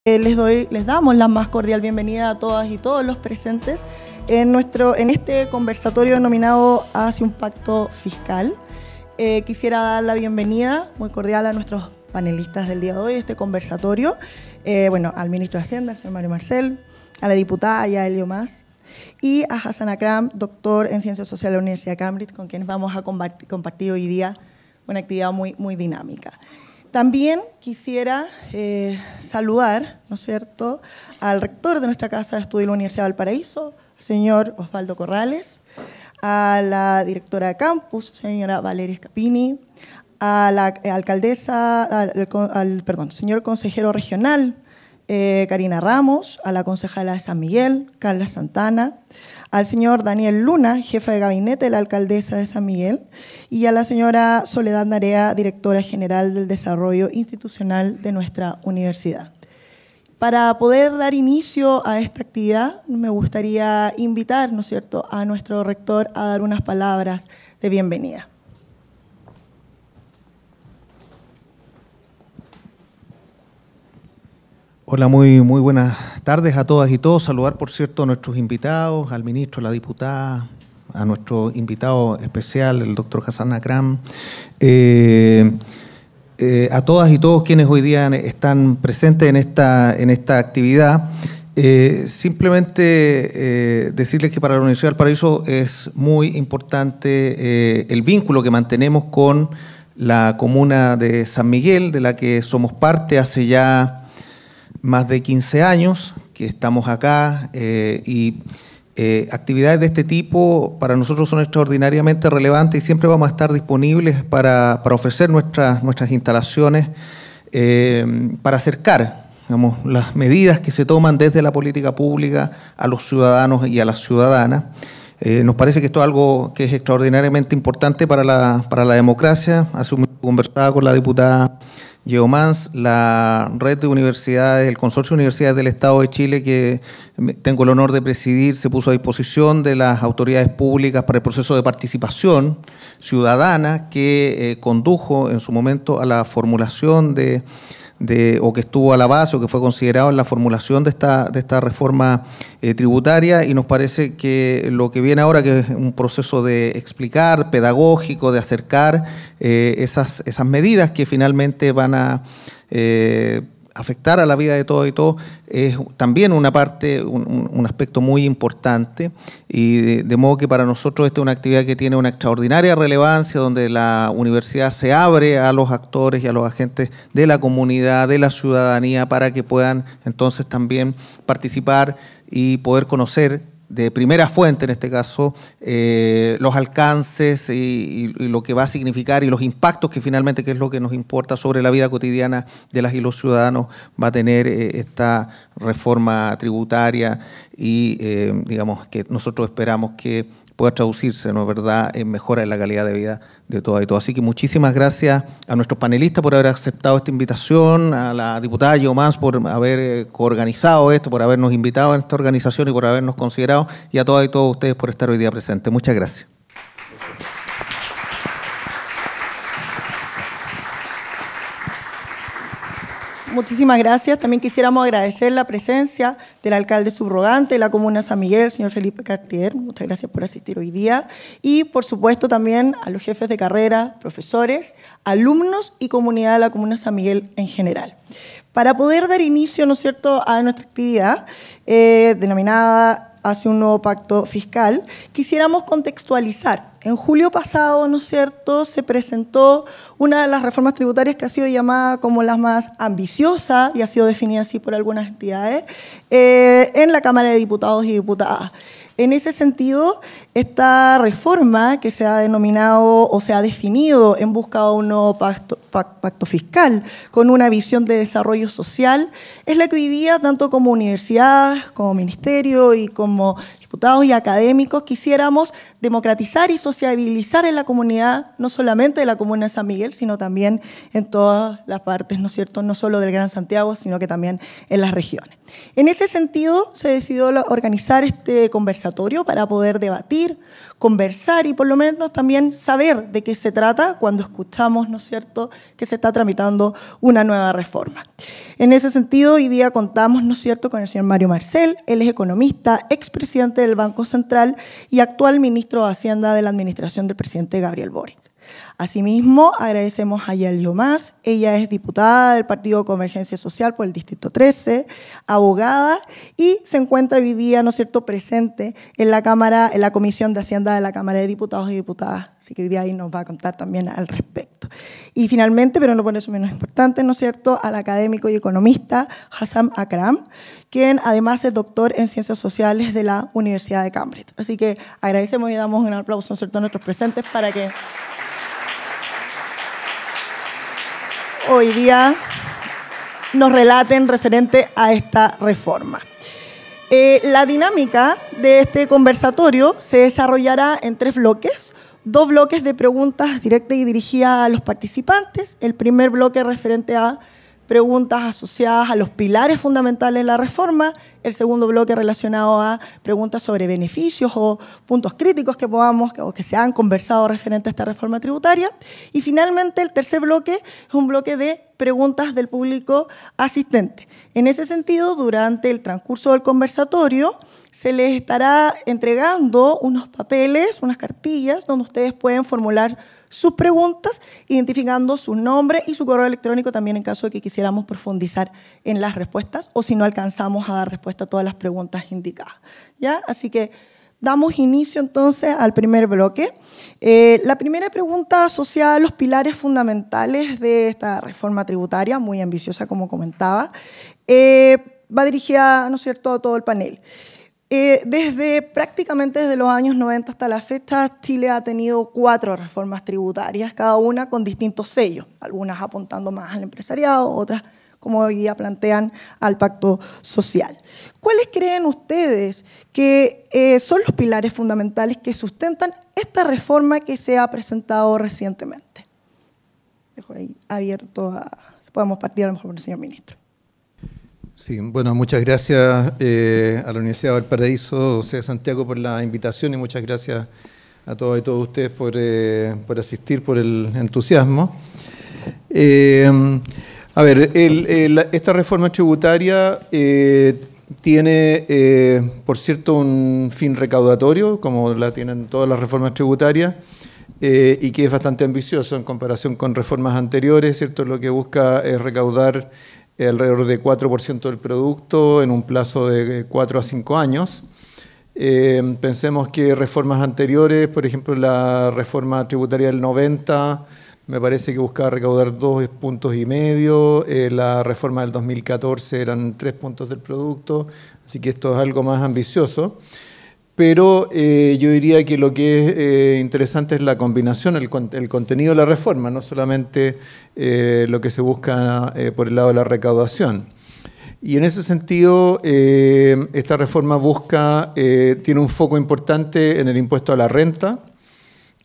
Les damos la más cordial bienvenida a todas y todos los presentes en este conversatorio denominado Hacia un pacto fiscal. Quisiera dar la bienvenida muy cordial a nuestros panelistas del día de hoy, este conversatorio. Al ministro de Hacienda, el señor Mario Marcel, a la diputada Yael Llomas y a Hassan Akram, doctor en Ciencias Sociales de la Universidad de Cambridge, con quienes vamos a compartir hoy día una actividad muy dinámica. También quisiera saludar, ¿no es cierto?, al rector de nuestra Casa de Estudio de la Universidad de Valparaíso, señor Osvaldo Corrales, a la directora de campus, señora Valeria Scapini, a la alcaldesa, señor consejero regional, Karina Ramos, a la concejala de San Miguel, Carla Santana, al señor Daniel Luna, jefe de gabinete de la alcaldesa de San Miguel, y a la señora Soledad Narea, directora general del desarrollo institucional de nuestra universidad. Para poder dar inicio a esta actividad, me gustaría invitar, ¿no es cierto?, a nuestro rector a dar unas palabras de bienvenida. Hola, muy buenas tardes a todas y todos. Saludar, por cierto, a nuestros invitados, al ministro, a la diputada, a nuestro invitado especial, el doctor Hassan Akram, a todas y todos quienes hoy día están presentes en esta actividad. Simplemente decirles que para la Universidad del Paraíso es muy importante el vínculo que mantenemos con la comuna de San Miguel, de la que somos parte hace ya más de 15 años que estamos acá actividades de este tipo para nosotros son extraordinariamente relevantes y siempre vamos a estar disponibles para ofrecer nuestras instalaciones para acercar, digamos, las medidas que se toman desde la política pública a los ciudadanos y a las ciudadanas. Nos parece que esto es algo que es extraordinariamente importante para la democracia. Hace un minuto conversaba con la diputada Geomans, la red de universidades, el consorcio de universidades del Estado de Chile que tengo el honor de presidir, se puso a disposición de las autoridades públicas para el proceso de participación ciudadana que condujo en su momento a la formulación o que estuvo a la base o que fue considerado en la formulación de esta reforma tributaria, y nos parece que lo que viene ahora, que es un proceso de explicar, pedagógico, de acercar esas medidas que finalmente van a afectar a la vida de todos y todos, es también una parte, un aspecto muy importante, y de modo que para nosotros esta es una actividad que tiene una extraordinaria relevancia, donde la universidad se abre a los actores y a los agentes de la comunidad, de la ciudadanía, para que puedan entonces también participar y poder conocer de primera fuente, en este caso, los alcances y lo que va a significar y los impactos que finalmente, que es lo que nos importa, sobre la vida cotidiana de las y los ciudadanos va a tener esta reforma tributaria y digamos que nosotros esperamos que pueda traducirse, ¿no es verdad?, en mejora en la calidad de vida de todas y todos. Así que muchísimas gracias a nuestros panelistas por haber aceptado esta invitación, a la diputada Geomans por haber coorganizado esto, por habernos invitado a esta organización y por habernos considerado, y a todas y todos ustedes por estar hoy día presentes. Muchas gracias. Muchísimas gracias. También quisiéramos agradecer la presencia del alcalde subrogante de la comuna de San Miguel, el señor Felipe Cartier. Muchas gracias por asistir hoy día. Y, por supuesto, también a los jefes de carrera, profesores, alumnos y comunidad de la comuna de San Miguel en general. Para poder dar inicio, ¿no es cierto?, a nuestra actividad denominada Hacia un nuevo pacto fiscal, quisiéramos contextualizar. En julio pasado, ¿no es cierto?, se presentó una de las reformas tributarias que ha sido llamada como la más ambiciosa y ha sido definida así por algunas entidades en la Cámara de Diputados y Diputadas. En ese sentido, esta reforma que se ha denominado o se ha definido en busca de un nuevo pacto fiscal con una visión de desarrollo social es la que hoy día, tanto como universidad, como ministerio y como diputados y académicos quisiéramos democratizar y sociabilizar en la comunidad, no solamente de la comuna de San Miguel, sino también en todas las partes, ¿no es cierto?, no solo del Gran Santiago, sino que también en las regiones. En ese sentido, se decidió organizar este conversatorio para poder debatir, conversar y por lo menos también saber de qué se trata cuando escuchamos, ¿no es cierto?, que se está tramitando una nueva reforma. En ese sentido, hoy día contamos, ¿no es cierto?, con el señor Mario Marcel. Él es economista, expresidente del Banco Central y actual ministro de Hacienda de la administración del presidente Gabriel Boric. Asimismo, agradecemos a Yael Mas. Ella es diputada del Partido Convergencia Social por el Distrito 13, abogada, y se encuentra hoy día, ¿no es cierto?, presente en la Cámara, en la Comisión de Hacienda de la Cámara de Diputados y Diputadas. Así que hoy día ahí nos va a contar también al respecto. Y finalmente, pero no por eso menos importante, ¿no es cierto?, al académico y economista Hassam Akram, quien además es doctor en Ciencias Sociales de la Universidad de Cambridge. Así que agradecemos y damos un aplauso, ¿no es cierto?, a nuestros presentes para que hoy día nos relaten referente a esta reforma. La dinámica de este conversatorio se desarrollará en 3 bloques. 2 bloques de preguntas directas y dirigidas a los participantes. El primer bloque referente a preguntas asociadas a los pilares fundamentales de la reforma, el segundo bloque relacionado a preguntas sobre beneficios o puntos críticos que podamos o que se han conversado referente a esta reforma tributaria, y finalmente el tercer bloque es un bloque de preguntas del público asistente. En ese sentido, durante el transcurso del conversatorio, se les estará entregando unos papeles, unas cartillas, donde ustedes pueden formular sus preguntas, identificando su nombre y su correo electrónico también en caso de que quisiéramos profundizar en las respuestas o si no alcanzamos a dar respuesta a todas las preguntas indicadas, ¿ya? Así que damos inicio entonces al primer bloque. La primera pregunta asociada a los pilares fundamentales de esta reforma tributaria, muy ambiciosa como comentaba, va dirigida, ¿no es cierto?, a todo el panel. Prácticamente desde los años 90 hasta la fecha, Chile ha tenido 4 reformas tributarias, cada una con distintos sellos, algunas apuntando más al empresariado, otras, como hoy día plantean, al pacto social. ¿Cuáles creen ustedes que son los pilares fundamentales que sustentan esta reforma que se ha presentado recientemente? Dejo ahí abierto podemos partir a lo mejor con el señor ministro. Sí, bueno, muchas gracias a la Universidad de Valparaíso, o sea, Santiago, por la invitación y muchas gracias a todos y todos ustedes por asistir, por el entusiasmo. Esta reforma tributaria tiene, por cierto, un fin recaudatorio, como la tienen todas las reformas tributarias, y que es bastante ambicioso en comparación con reformas anteriores, ¿cierto? Lo que busca es recaudar alrededor de 4% del producto en un plazo de 4 a 5 años. Pensemos que reformas anteriores, por ejemplo, la reforma tributaria del 90, me parece que buscaba recaudar 2,5 puntos, la reforma del 2014 eran 3 puntos del producto, así que esto es algo más ambicioso. Pero yo diría que lo que es interesante es la combinación, el contenido de la reforma, no solamente lo que se busca por el lado de la recaudación. Y en ese sentido, esta reforma tiene un foco importante en el impuesto a la renta,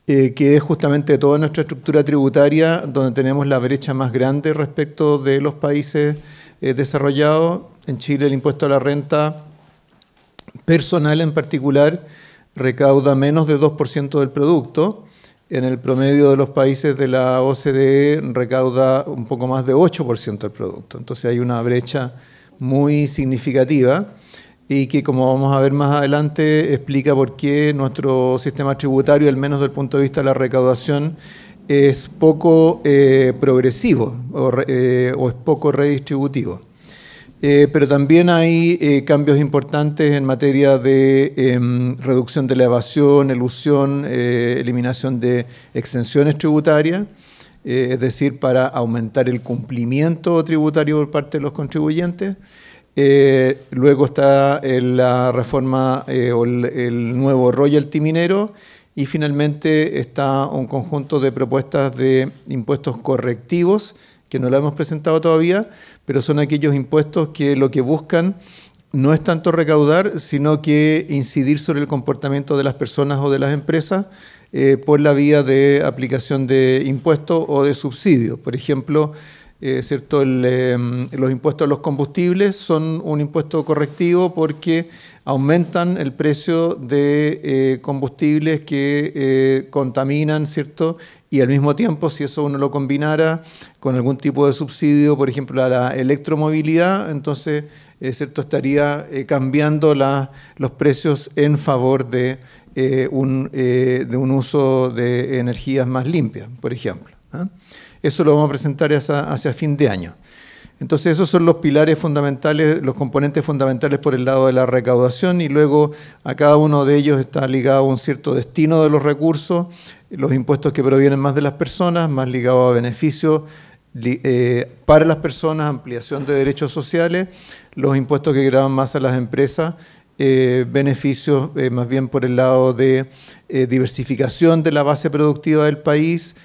que es justamente toda nuestra estructura tributaria, donde tenemos la brecha más grande respecto de los países desarrollados. En Chile el impuesto a la renta personal en particular recauda menos de 2% del producto. En el promedio de los países de la OCDE recauda un poco más de 8% del producto. Entonces hay una brecha muy significativa y que, como vamos a ver más adelante, explica por qué nuestro sistema tributario, al menos desde el punto de vista de la recaudación, es poco progresivo o es poco redistributivo. Pero también hay cambios importantes en materia de reducción de la evasión, elusión, eliminación de exenciones tributarias, es decir, para aumentar el cumplimiento tributario por parte de los contribuyentes. Luego está la reforma o el nuevo royalty minero, y finalmente está un conjunto de propuestas de impuestos correctivos que no la hemos presentado todavía, pero son aquellos impuestos que lo que buscan no es tanto recaudar, sino que incidir sobre el comportamiento de las personas o de las empresas por la vía de aplicación de impuestos o de subsidios. Por ejemplo, ¿cierto? Los impuestos a los combustibles son un impuesto correctivo porque aumentan el precio de combustibles que contaminan, ¿cierto? Y al mismo tiempo, si eso uno lo combinara con algún tipo de subsidio, por ejemplo, a la electromovilidad, entonces ¿cierto? Estaría cambiando los precios en favor de un uso de energías más limpias, por ejemplo. Eso lo vamos a presentar hacia fin de año. Entonces esos son los pilares fundamentales, los componentes fundamentales por el lado de la recaudación, y luego a cada uno de ellos está ligado a un cierto destino de los recursos, los impuestos que provienen más de las personas, más ligados a beneficios para las personas, ampliación de derechos sociales, los impuestos que gravan más a las empresas, beneficios más bien por el lado de diversificación de la base productiva del país,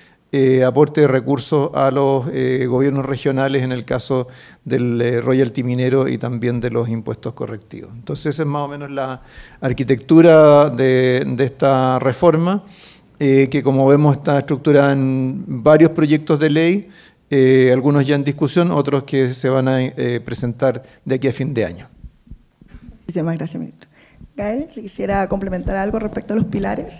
aporte de recursos a los gobiernos regionales en el caso del royalty minero y también de los impuestos correctivos. Entonces esa es más o menos la arquitectura de esta reforma, que como vemos está estructurada en varios proyectos de ley, algunos ya en discusión, otros que se van a presentar de aquí a fin de año. Muchísimas gracias, ministro. Gael, si quisiera complementar algo respecto a los pilares.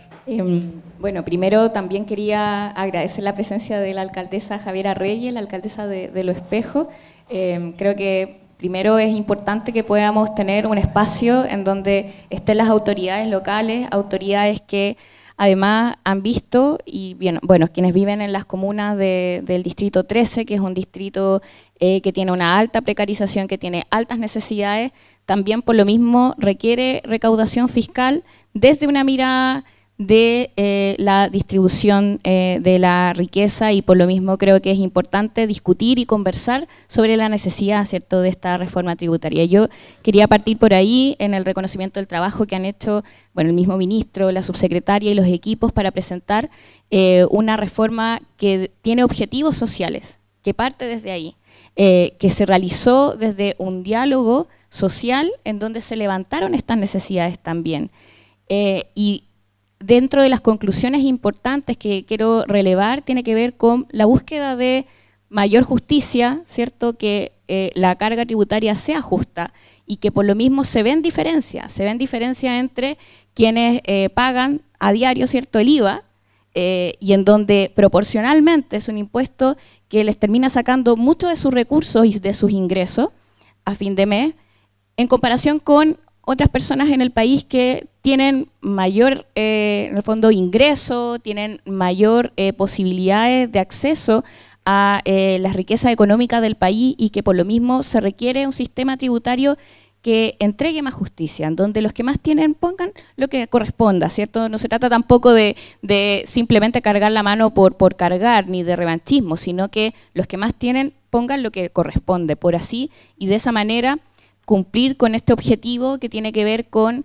Bueno, primero también quería agradecer la presencia de la alcaldesa Javiera Reyes, la alcaldesa de Lo Espejo. Creo que primero es importante que podamos tener un espacio en donde estén las autoridades locales, autoridades que además han visto, y bien, bueno, quienes viven en las comunas del Distrito 13, que es un distrito que tiene una alta precarización, que tiene altas necesidades, también por lo mismo requiere recaudación fiscal desde una mirada de la distribución de la riqueza, y por lo mismo creo que es importante discutir y conversar sobre la necesidad, ¿cierto?, de esta reforma tributaria. Yo quería partir por ahí en el reconocimiento del trabajo que han hecho, bueno, el mismo ministro, la subsecretaria y los equipos para presentar una reforma que tiene objetivos sociales, que parte desde ahí, que se realizó desde un diálogo social en donde se levantaron estas necesidades también. Y dentro de las conclusiones importantes que quiero relevar, tiene que ver con la búsqueda de mayor justicia, ¿cierto?, que la carga tributaria sea justa y que por lo mismo se ven diferencias entre quienes pagan a diario, ¿cierto?, el IVA, y en donde proporcionalmente es un impuesto que les termina sacando mucho de sus recursos y de sus ingresos a fin de mes, en comparación con otras personas en el país que tienen mayor, en el fondo, ingreso, tienen mayor posibilidades de acceso a las riquezas económicas del país, y que por lo mismo se requiere un sistema tributario que entregue más justicia, en donde los que más tienen pongan lo que corresponda, ¿cierto? No se trata tampoco de simplemente cargar la mano por cargar, ni de revanchismo, sino que los que más tienen pongan lo que corresponde, por así, y de esa manera cumplir con este objetivo que tiene que ver con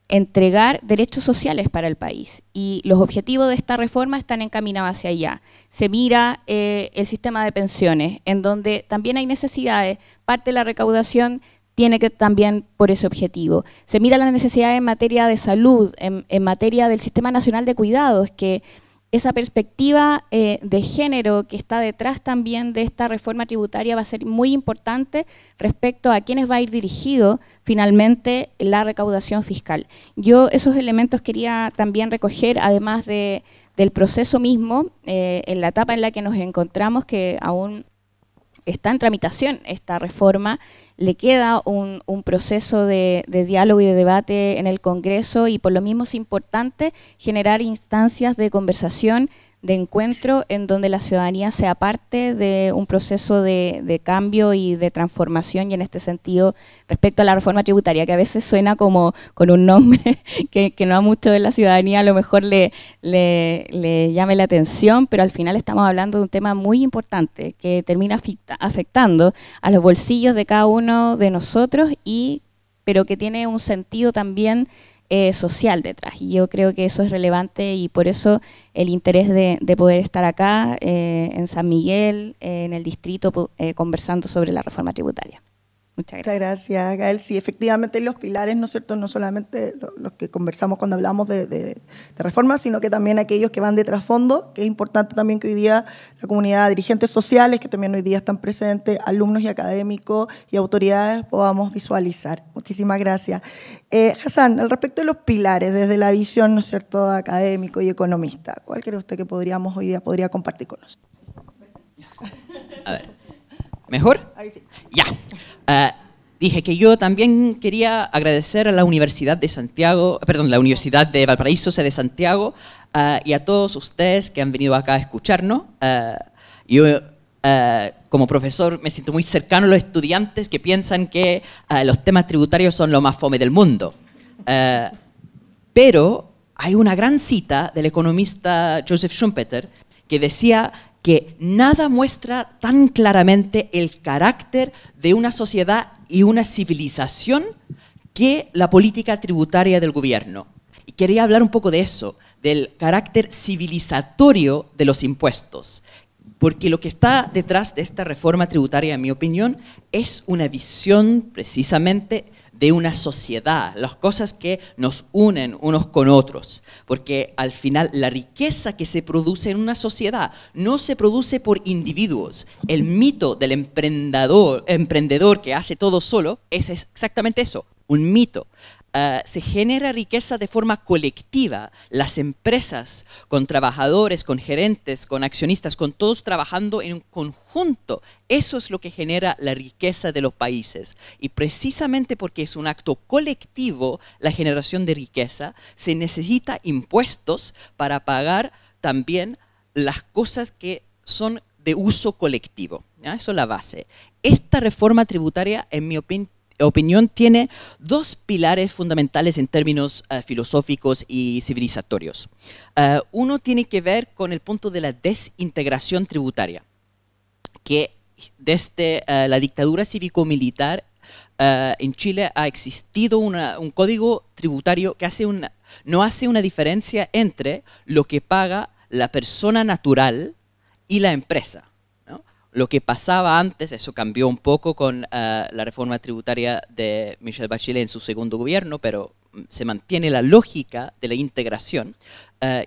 entregar derechos sociales para el país. Y los objetivos de esta reforma están encaminados hacia allá. Se mira el sistema de pensiones, en donde también hay necesidades, parte de la recaudación tiene que también por ese objetivo. Se mira las necesidades en materia de salud, en materia del Sistema Nacional de Cuidados, que esa perspectiva de género que está detrás también de esta reforma tributaria va a ser muy importante respecto a quiénes va a ir dirigido finalmente la recaudación fiscal. Yo esos elementos quería también recoger, además del proceso mismo, en la etapa en la que nos encontramos, que aún está en tramitación esta reforma, le queda un proceso de diálogo y de debate en el Congreso, y por lo mismo es importante generar instancias de conversación, de encuentro, en donde la ciudadanía sea parte de un proceso de cambio y de transformación, y en este sentido, respecto a la reforma tributaria, que a veces suena como con un nombre que no a mucho de la ciudadanía a lo mejor le llame la atención, pero al final estamos hablando de un tema muy importante que termina afectando a los bolsillos de cada uno de nosotros, pero que tiene un sentido también social detrás, y yo creo que eso es relevante, y por eso el interés de poder estar acá en San Miguel, en el distrito, conversando sobre la reforma tributaria. Muchas Muchas gracias, Gael. Sí, efectivamente los pilares, ¿no es cierto?, no solamente los que conversamos cuando hablamos de reforma, sino que también aquellos que van de trasfondo, que es importante también que hoy día la comunidad, dirigentes sociales, que también hoy día están presentes, alumnos y académicos y autoridades, podamos visualizar. Muchísimas gracias. Hassan, al respecto de los pilares, desde la visión, ¿no es cierto?, académico y economista, ¿cuál cree usted que hoy día podría compartir con nosotros? A ver, ¿mejor? Ahí sí. Ya. Dije que yo también quería agradecer a la Universidad de Santiago, perdón, la Universidad de Valparaíso, sede de Santiago, y a todos ustedes que han venido acá a escucharnos. Yo, como profesor, me siento muy cercano a los estudiantes que piensan que los temas tributarios son lo más fome del mundo. Pero hay una gran cita del economista Joseph Schumpeter que decía que nada muestra tan claramente el carácter de una sociedad y una civilización que la política tributaria del gobierno. Y quería hablar un poco de eso, del carácter civilizatorio de los impuestos. Porque lo que está detrás de esta reforma tributaria, en mi opinión, es una visión precisamente de una sociedad, las cosas que nos unen unos con otros. Porque al final la riqueza que se produce en una sociedad no se produce por individuos. El mito del emprendedor que hace todo solo es exactamente eso, un mito. Se genera riqueza de forma colectiva, las empresas con trabajadores, con gerentes, con accionistas, con todos trabajando en un conjunto. Eso es lo que genera la riqueza de los países. Y precisamente porque es un acto colectivo la generación de riqueza, se necesita impuestos para pagar también las cosas que son de uso colectivo. ¿Ya? Eso es la base. Esta reforma tributaria, en mi opinión, tiene dos pilares fundamentales en términos filosóficos y civilizatorios. Uno tiene que ver con el punto de la desintegración tributaria, que desde la dictadura cívico-militar en Chile ha existido un código tributario que no hace una diferencia entre lo que paga la persona natural y la empresa. Lo que pasaba antes, eso cambió un poco con la reforma tributaria de Michelle Bachelet en su segundo gobierno, pero se mantiene la lógica de la integración,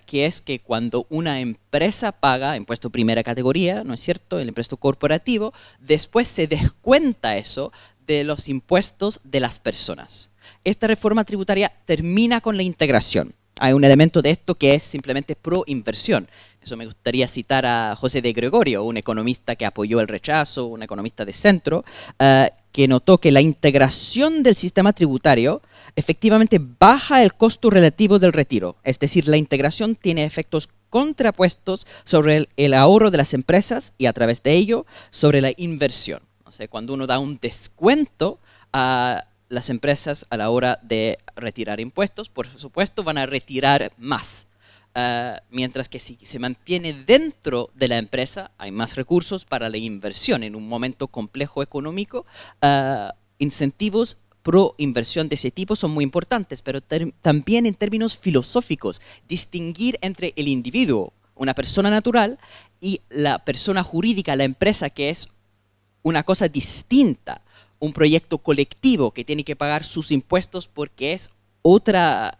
que es que cuando una empresa paga impuesto primera categoría, ¿no es cierto?, el impuesto corporativo, después se descuenta eso de los impuestos de las personas. Esta reforma tributaria termina con la integración. Hay un elemento de esto que es simplemente pro-inversión. Eso me gustaría citar a José de Gregorio, un economista que apoyó el rechazo, un economista de centro, que notó que la integración del sistema tributario efectivamente baja el costo relativo del retiro. Es decir, la integración tiene efectos contrapuestos sobre el ahorro de las empresas y a través de ello sobre la inversión. O sea, cuando uno da un descuento a las empresas a la hora de retirar impuestos, por supuesto, van a retirar más. Mientras que si se mantiene dentro de la empresa, hay más recursos para la inversión. En un momento complejo económico, incentivos pro inversión de ese tipo son muy importantes, pero también en términos filosóficos, distinguir entre el individuo, una persona natural, y la persona jurídica, la empresa, que es una cosa distinta, un proyecto colectivo que tiene que pagar sus impuestos porque es otra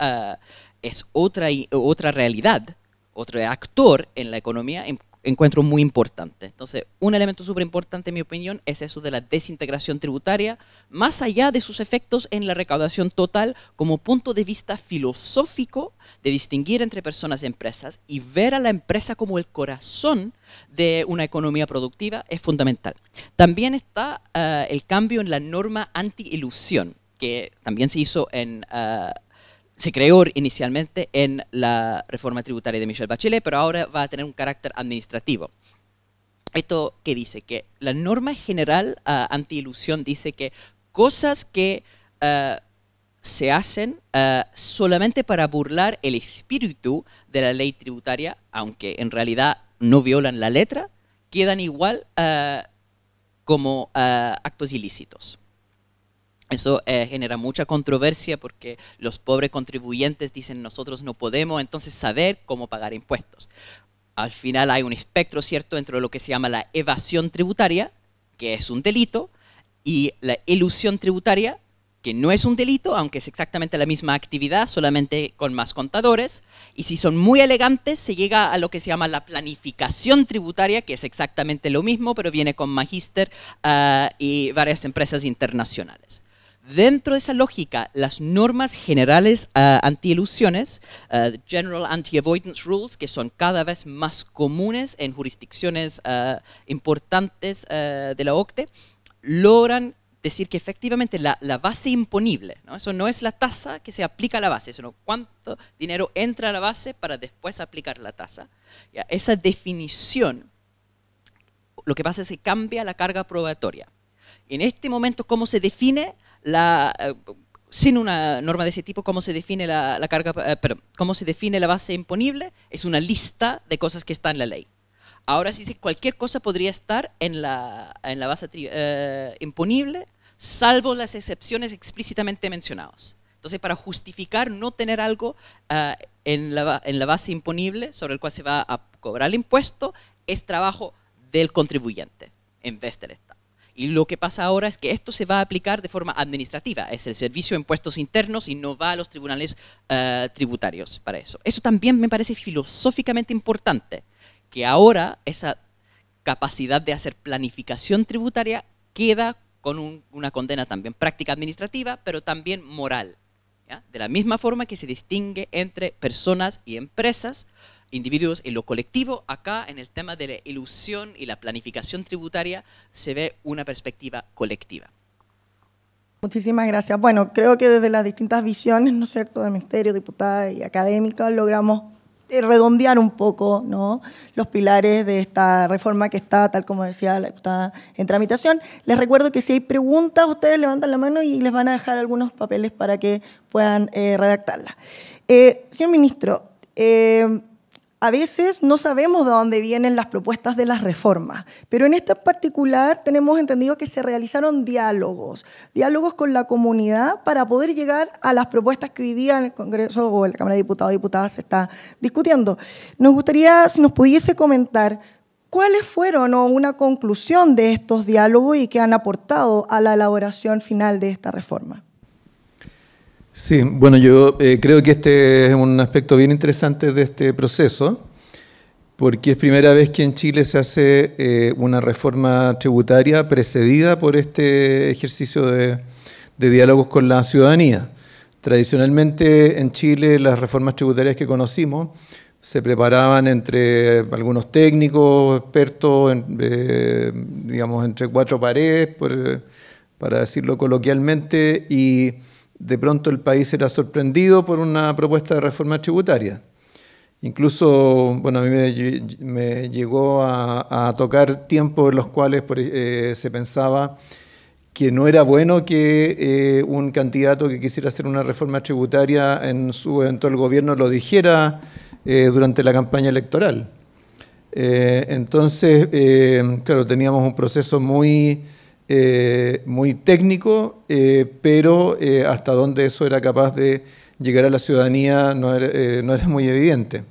realidad, otro actor en la economía, encuentro muy importante. Entonces, un elemento súper importante, en mi opinión, es eso de la desintegración tributaria, más allá de sus efectos en la recaudación total, como punto de vista filosófico de distinguir entre personas y empresas y ver a la empresa como el corazón de una economía productiva es fundamental. También está el cambio en la norma anti-ilusión, que también se hizo se creó inicialmente en la reforma tributaria de Michelle Bachelet, pero ahora va a tener un carácter administrativo. ¿Esto qué dice? Que la norma general anti-ilusión dice que cosas que se hacen solamente para burlar el espíritu de la ley tributaria, aunque en realidad no violan la letra, quedan igual como actos ilícitos. Eso genera mucha controversia porque los pobres contribuyentes dicen nosotros no podemos entonces saber cómo pagar impuestos. Al final hay un espectro, ¿cierto?, entre lo que se llama la evasión tributaria, que es un delito, y la elusión tributaria, que no es un delito, aunque es exactamente la misma actividad, solamente con más contadores. Y si son muy elegantes, se llega a lo que se llama la planificación tributaria, que es exactamente lo mismo, pero viene con Magister y varias empresas internacionales. Dentro de esa lógica, las normas generales anti-elusiones, General Anti-Avoidance Rules, que son cada vez más comunes en jurisdicciones importantes de la OCDE, logran decir que efectivamente la base imponible, ¿no? Eso no es la tasa que se aplica a la base, sino cuánto dinero entra a la base para después aplicar la tasa. ¿Ya? Esa definición, lo que pasa es que cambia la carga probatoria. En este momento, ¿cómo se define sin una norma de ese tipo, cómo se define cómo se define la base imponible? Es una lista de cosas que están en la ley. Ahora sí, cualquier cosa podría estar en la base imponible, salvo las excepciones explícitamente mencionadas. Entonces, para justificar no tener algo en la base imponible sobre el cual se va a cobrar el impuesto, es trabajo del contribuyente en vez del Estado. Y lo que pasa ahora es que esto se va a aplicar de forma administrativa. Es el Servicio de Impuestos Internos y no va a los tribunales tributarios para eso. Eso también me parece filosóficamente importante, que ahora esa capacidad de hacer planificación tributaria queda con una condena también práctica administrativa, pero también moral, ¿ya? De la misma forma que se distingue entre personas y empresas, individuos y lo colectivo, acá en el tema de la elusión y la planificación tributaria se ve una perspectiva colectiva. Muchísimas gracias. Bueno, creo que desde las distintas visiones, ¿no es cierto?, del Ministerio, diputada y académica, logramos redondear un poco, ¿no?, los pilares de esta reforma que está, tal como decía la diputada, en tramitación. Les recuerdo que si hay preguntas, ustedes levantan la mano y les van a dejar algunos papeles para que puedan redactarlas. Señor ministro, a veces no sabemos de dónde vienen las propuestas de las reformas, pero en esta en particular tenemos entendido que se realizaron diálogos con la comunidad para poder llegar a las propuestas que hoy día en el Congreso o en la Cámara de Diputados y Diputadas se está discutiendo. Nos gustaría, si nos pudiese comentar, ¿cuáles fueron una conclusión de estos diálogos y qué han aportado a la elaboración final de esta reforma? Sí, bueno, yo creo que este es un aspecto bien interesante de este proceso, porque es primera vez que en Chile se hace una reforma tributaria precedida por este ejercicio de diálogos con la ciudadanía. Tradicionalmente en Chile las reformas tributarias que conocimos se preparaban entre algunos técnicos, expertos, digamos, entre cuatro paredes, para decirlo coloquialmente, y de pronto el país era sorprendido por una propuesta de reforma tributaria. Incluso, bueno, a mí me llegó a tocar tiempos en los cuales se pensaba que no era bueno que un candidato que quisiera hacer una reforma tributaria en su eventual gobierno lo dijera durante la campaña electoral. Entonces, claro, teníamos un proceso muy técnico, pero hasta dónde eso era capaz de llegar a la ciudadanía no era muy evidente.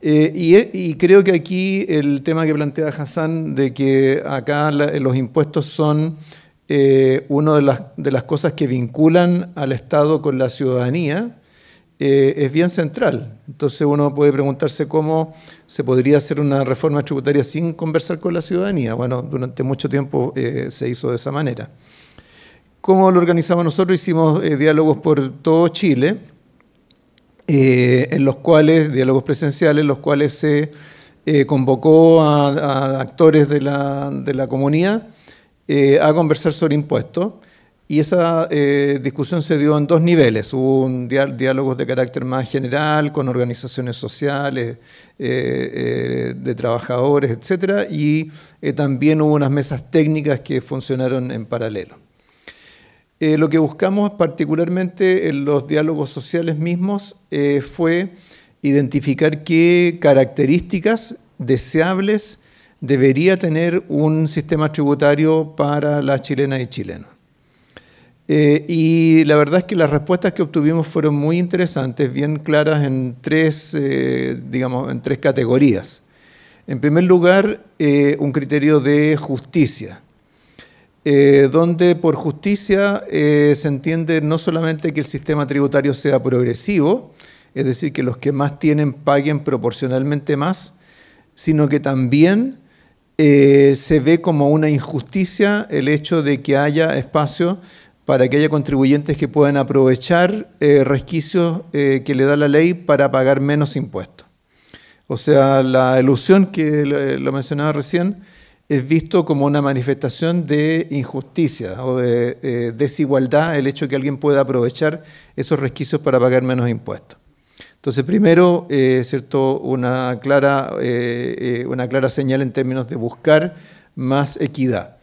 Y creo que aquí el tema que plantea Hassan de que acá los impuestos son una de las cosas que vinculan al Estado con la ciudadanía, es bien central. Entonces uno puede preguntarse cómo se podría hacer una reforma tributaria sin conversar con la ciudadanía. Bueno, durante mucho tiempo se hizo de esa manera. ¿Cómo lo organizamos nosotros? Hicimos diálogos por todo Chile, en los cuales, diálogos presenciales, en los cuales se convocó a actores de la comunidad a conversar sobre impuestos. Y esa discusión se dio en dos niveles. Hubo diálogos de carácter más general con organizaciones sociales, de trabajadores, etcétera, y también hubo unas mesas técnicas que funcionaron en paralelo. Lo que buscamos particularmente en los diálogos sociales mismos fue identificar qué características deseables debería tener un sistema tributario para las chilenas y chilenos. Y la verdad es que las respuestas que obtuvimos fueron muy interesantes, bien claras en tres categorías. En primer lugar, un criterio de justicia. donde por justicia se entiende no solamente que el sistema tributario sea progresivo, es decir, que los que más tienen paguen proporcionalmente más, sino que también se ve como una injusticia el hecho de que haya espacio para que haya contribuyentes que puedan aprovechar resquicios que le da la ley para pagar menos impuestos. O sea, la elusión que lo mencionaba recién es visto como una manifestación de injusticia o de desigualdad, el hecho de que alguien pueda aprovechar esos resquicios para pagar menos impuestos. Entonces, primero, ¿cierto? Una clara señal en términos de buscar más equidad.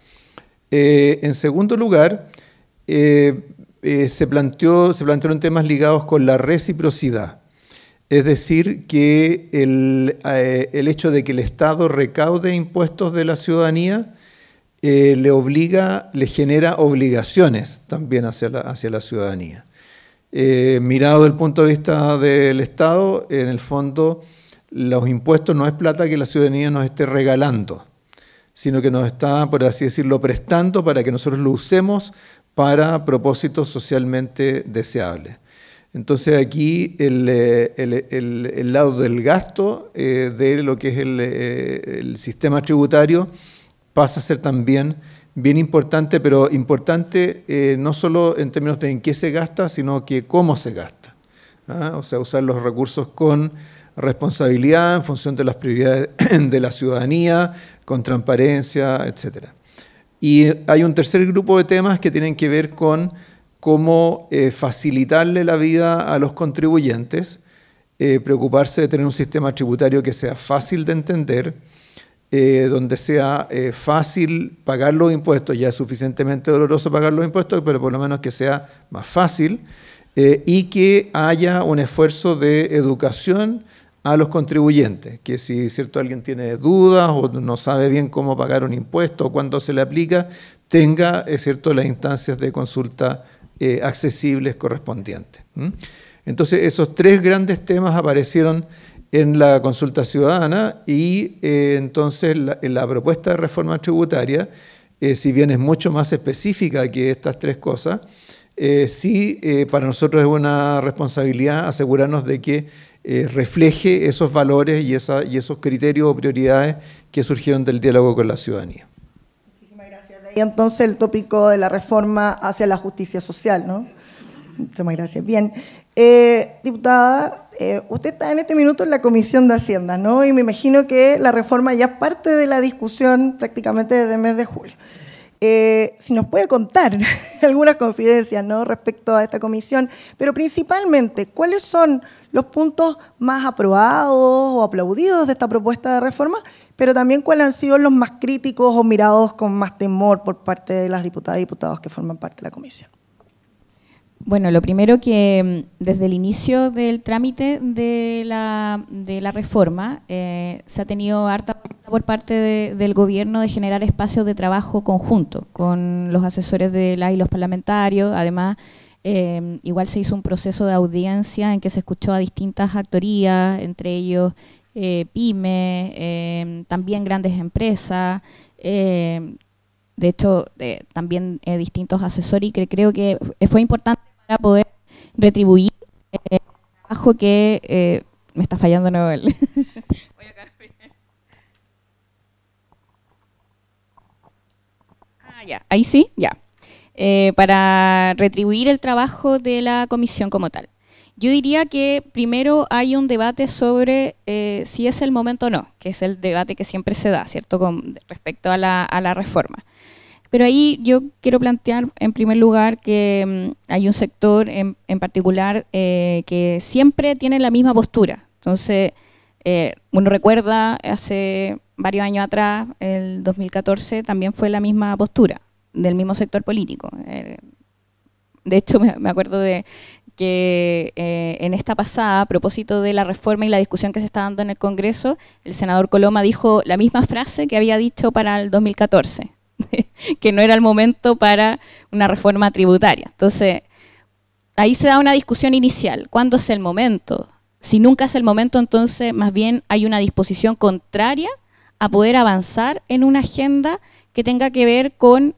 En segundo lugar, se plantearon temas ligados con la reciprocidad. Es decir, que el hecho de que el Estado recaude impuestos de la ciudadanía le genera obligaciones también hacia la ciudadanía. Mirado desde el punto de vista del Estado, en el fondo, los impuestos no es plata que la ciudadanía nos esté regalando, sino que nos está, por así decirlo, prestando para que nosotros lo usemos para propósitos socialmente deseables. Entonces aquí el lado del gasto de lo que es el sistema tributario pasa a ser también bien importante, pero importante no solo en términos de en qué se gasta, sino que cómo se gasta. O sea, usar los recursos con responsabilidad en función de las prioridades de la ciudadanía, con transparencia, etc. Y hay un tercer grupo de temas que tienen que ver con cómo facilitarle la vida a los contribuyentes, preocuparse de tener un sistema tributario que sea fácil de entender, donde sea fácil pagar los impuestos, ya es suficientemente doloroso pagar los impuestos, pero por lo menos que sea más fácil, y que haya un esfuerzo de educación a los contribuyentes, que si cierto alguien tiene dudas o no sabe bien cómo pagar un impuesto o cuándo se le aplica, tenga cierto las instancias de consulta accesibles correspondientes. Entonces esos tres grandes temas aparecieron en la consulta ciudadana y entonces la propuesta de reforma tributaria, si bien es mucho más específica que estas tres cosas, sí para nosotros es una responsabilidad asegurarnos de que refleje esos valores y esos criterios o prioridades que surgieron del diálogo con la ciudadanía. Muchísimas gracias. Y entonces el tópico de la reforma hacia la justicia social, ¿no? Muchísimas gracias. Bien. Diputada, usted está en este minuto en la Comisión de Hacienda, ¿no? Y me imagino que la reforma ya es parte de la discusión prácticamente desde el mes de julio. Si nos puede contar algunas confidencias, ¿no?, respecto a esta comisión, pero principalmente, ¿cuáles son los puntos más aprobados o aplaudidos de esta propuesta de reforma? Pero también, ¿cuáles han sido los más críticos o mirados con más temor por parte de las diputadas y diputados que forman parte de la comisión? Bueno, lo primero que desde el inicio del trámite de la reforma se ha tenido harta por parte del gobierno de generar espacios de trabajo conjunto con los asesores de y los parlamentarios. Además, igual se hizo un proceso de audiencia en que se escuchó a distintas actorías, entre ellos pymes, también grandes empresas, de hecho también distintos asesores, y creo que fue importante para poder retribuir el trabajo que me está fallando nuevo el ya, ahí sí, ya. Para retribuir el trabajo de la comisión como tal. Yo diría que primero hay un debate sobre si es el momento o no, que es el debate que siempre se da, ¿cierto?, con respecto a la reforma. Pero ahí yo quiero plantear, en primer lugar, que hay un sector en particular que siempre tiene la misma postura. Entonces, uno recuerda hace varios años atrás, el 2014, también fue la misma postura del mismo sector político. De hecho, me acuerdo de que en esta pasada, a propósito de la reforma y la discusión que se está dando en el Congreso, el senador Coloma dijo la misma frase que había dicho para el 2014, que no era el momento para una reforma tributaria. Entonces, ahí se da una discusión inicial. ¿Cuándo es el momento? Si nunca es el momento, entonces más bien hay una disposición contraria a poder avanzar en una agenda que tenga que ver con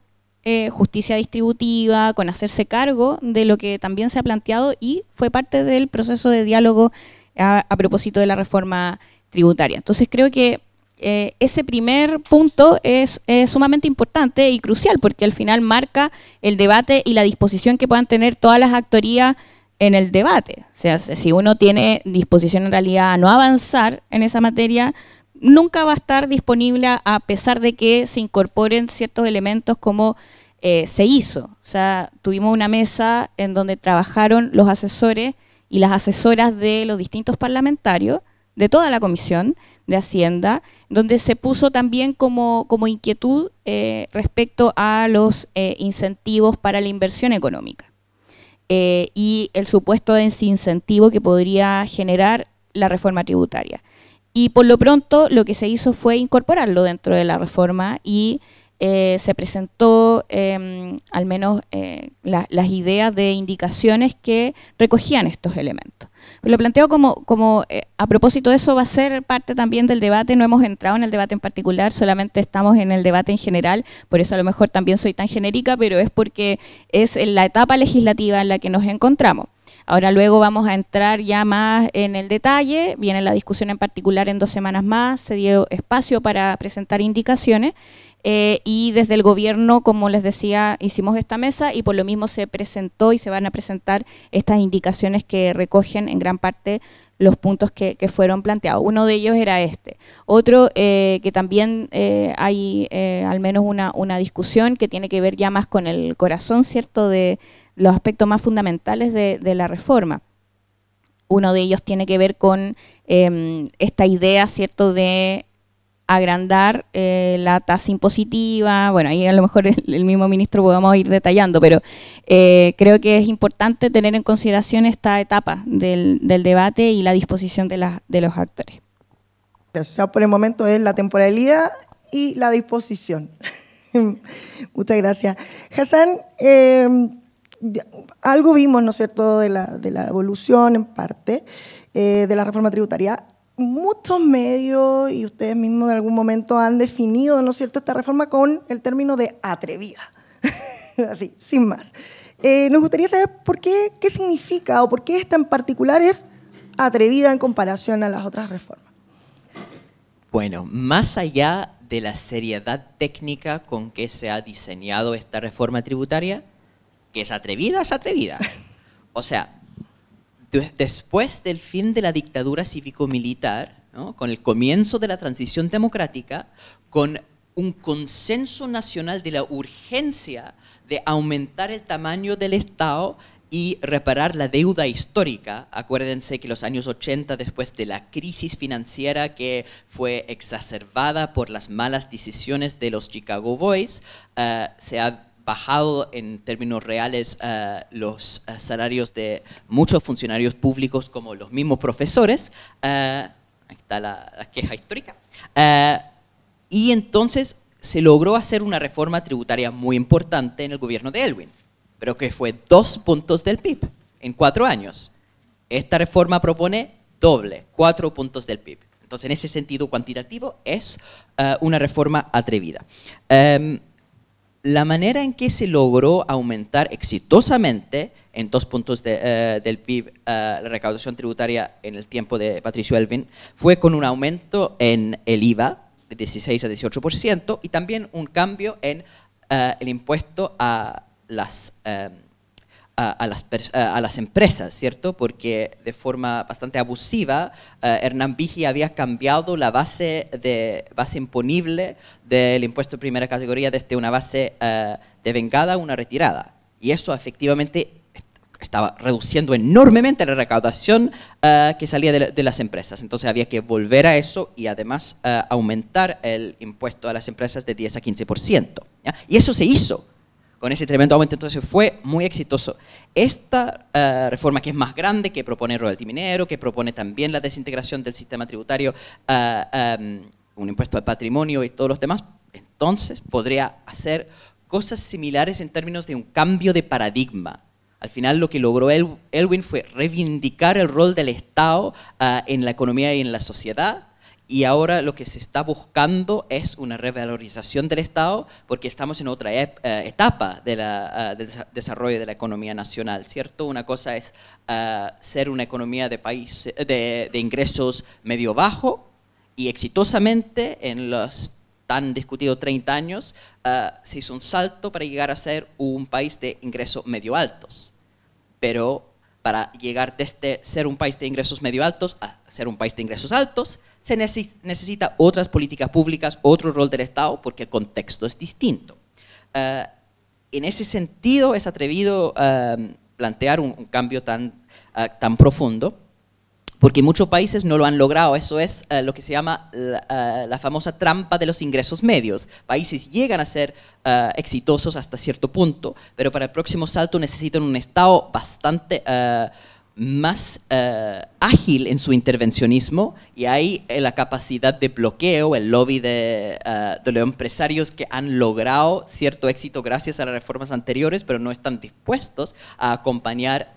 justicia distributiva, con hacerse cargo de lo que también se ha planteado y fue parte del proceso de diálogo a propósito de la reforma tributaria. Entonces creo que ese primer punto es sumamente importante y crucial porque al final marca el debate y la disposición que puedan tener todas las actorías en el debate. O sea, si uno tiene disposición en realidad a no avanzar en esa materia, nunca va a estar disponible a pesar de que se incorporen ciertos elementos como se hizo. O sea, tuvimos una mesa en donde trabajaron los asesores y las asesoras de los distintos parlamentarios, de toda la Comisión de Hacienda, donde se puso también como inquietud respecto a los incentivos para la inversión económica y el supuesto desincentivo que podría generar la reforma tributaria. Y por lo pronto lo que se hizo fue incorporarlo dentro de la reforma y se presentó al menos las ideas de indicaciones que recogían estos elementos. Lo planteo como a propósito de eso va a ser parte también del debate, no hemos entrado en el debate en particular, solamente estamos en el debate en general, por eso a lo mejor también soy tan genérica, pero es porque es en la etapa legislativa en la que nos encontramos. Ahora luego vamos a entrar ya más en el detalle, viene la discusión en particular en 2 semanas más, se dio espacio para presentar indicaciones y desde el gobierno, como les decía, hicimos esta mesa y por lo mismo se presentó y se van a presentar estas indicaciones que recogen en gran parte los puntos que fueron planteados. Uno de ellos era este. Otro que también hay al menos una discusión que tiene que ver ya más con el corazón, ¿cierto?, de los aspectos más fundamentales de la reforma. Uno de ellos tiene que ver con esta idea, ¿cierto?, de agrandar la tasa impositiva. Bueno, ahí a lo mejor el mismo ministro podemos ir detallando, pero creo que es importante tener en consideración esta etapa del debate y la disposición de los actores. O sea, por el momento es la temporalidad y la disposición. Muchas gracias. Hassan, algo vimos, ¿no es cierto?, de la evolución en parte de la reforma tributaria. Muchos medios y ustedes mismos en algún momento han definido, ¿no es cierto?, esta reforma con el término de atrevida. Así, sin más. Nos gustaría saber qué significa o por qué esta en particular es atrevida en comparación a las otras reformas. Bueno, más allá de la seriedad técnica con que se ha diseñado esta reforma tributaria, que es atrevida, es atrevida. O sea, después del fin de la dictadura cívico-militar, ¿no?, con el comienzo de la transición democrática, con un consenso nacional de la urgencia de aumentar el tamaño del Estado y reparar la deuda histórica. Acuérdense que los años 80, después de la crisis financiera que fue exacerbada por las malas decisiones de los Chicago Boys, se ha bajado en términos reales los salarios de muchos funcionarios públicos como los mismos profesores. Ahí está la queja histórica. Y entonces se logró hacer una reforma tributaria muy importante en el gobierno de Aylwin, pero que fue 2 puntos del PIB en 4 años. Esta reforma propone 4 puntos del PIB. Entonces, en ese sentido cuantitativo, es una reforma atrevida. La manera en que se logró aumentar exitosamente en 2 puntos del PIB la recaudación tributaria en el tiempo de Patricio Aylwin fue con un aumento en el IVA de 16 a 18% y también un cambio en el impuesto a las empresas, ¿cierto? Porque de forma bastante abusiva, Hernán Vigi había cambiado la base imponible del impuesto de primera categoría desde una base devengada a una retirada. Y eso efectivamente estaba reduciendo enormemente la recaudación que salía de las empresas. Entonces había que volver a eso y además aumentar el impuesto a las empresas de 10 a 15%. ¿Ya? Y eso se hizo con ese tremendo aumento, entonces fue muy exitoso. Esta reforma, que es más grande, que propone royalty minero, que propone también la desintegración del sistema tributario, un impuesto al patrimonio y todos los demás, entonces podría hacer cosas similares en términos de un cambio de paradigma. Al final lo que logró Aylwin fue reivindicar el rol del Estado en la economía y en la sociedad Y ahora lo que se está buscando es una revalorización del Estado porque estamos en otra etapa del desarrollo de la economía nacional, ¿cierto? Una cosa es ser una economía de ingresos medio-bajo y exitosamente en los tan discutidos 30 años se hizo un salto para llegar a ser un país de ingresos medio-altos. Pero para llegar desde ser un país de ingresos medio-altos a ser un país de ingresos altos, se necesita otras políticas públicas, otro rol del Estado, porque el contexto es distinto. En ese sentido, es atrevido plantear un cambio tan profundo, porque muchos países no lo han logrado. Eso es lo que se llama la famosa trampa de los ingresos medios. Países llegan a ser exitosos hasta cierto punto, pero para el próximo salto necesitan un Estado bastante más ágil en su intervencionismo, y ahí la capacidad de bloqueo, el lobby de los empresarios que han logrado cierto éxito gracias a las reformas anteriores, pero no están dispuestos a acompañar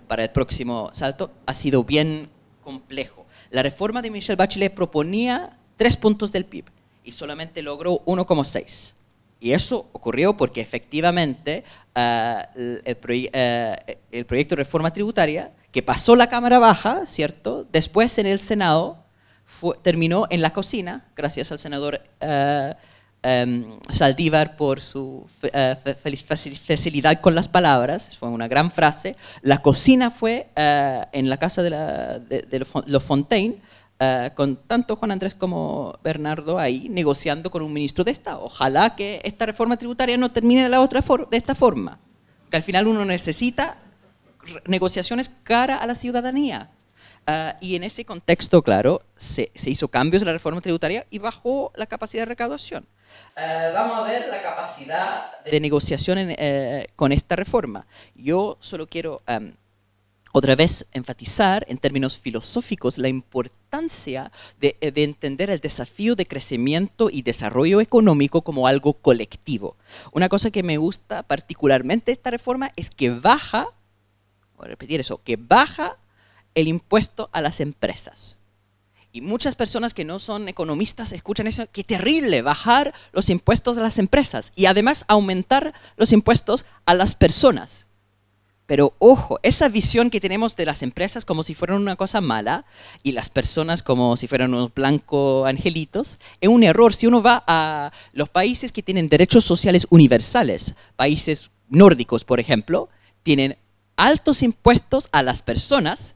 para el próximo salto, ha sido bien complejo. La reforma de Michelle Bachelet proponía 3 puntos del PIB y solamente logró 1,6. Y eso ocurrió porque efectivamente el proyecto de reforma tributaria que pasó la Cámara Baja, ¿cierto? Después en el Senado terminó en la cocina, gracias al senador Saldívar por su facilidad con las palabras, fue una gran frase. La cocina fue en la casa de los Fontaine, con tanto Juan Andrés como Bernardo ahí negociando con un ministro de Estado. Ojalá que esta reforma tributaria no termine de esta forma, que al final uno necesita negociaciones cara a la ciudadanía. Y en ese contexto, claro, se hizo cambios en la reforma tributaria y bajó la capacidad de recaudación. Vamos a ver la capacidad de negociación con esta reforma. Yo solo quiero otra vez enfatizar en términos filosóficos la importancia de entender el desafío de crecimiento y desarrollo económico como algo colectivo. Una cosa que me gusta particularmente de esta reforma es que baja, voy a repetir eso, que baja el impuesto a las empresas. Y muchas personas que no son economistas escuchan eso, qué terrible, bajar los impuestos a las empresas y además aumentar los impuestos a las personas. Pero ojo, esa visión que tenemos de las empresas como si fueran una cosa mala y las personas como si fueran unos blancos angelitos, es un error. Si uno va a los países que tienen derechos sociales universales, países nórdicos, por ejemplo, tienen altos impuestos a las personas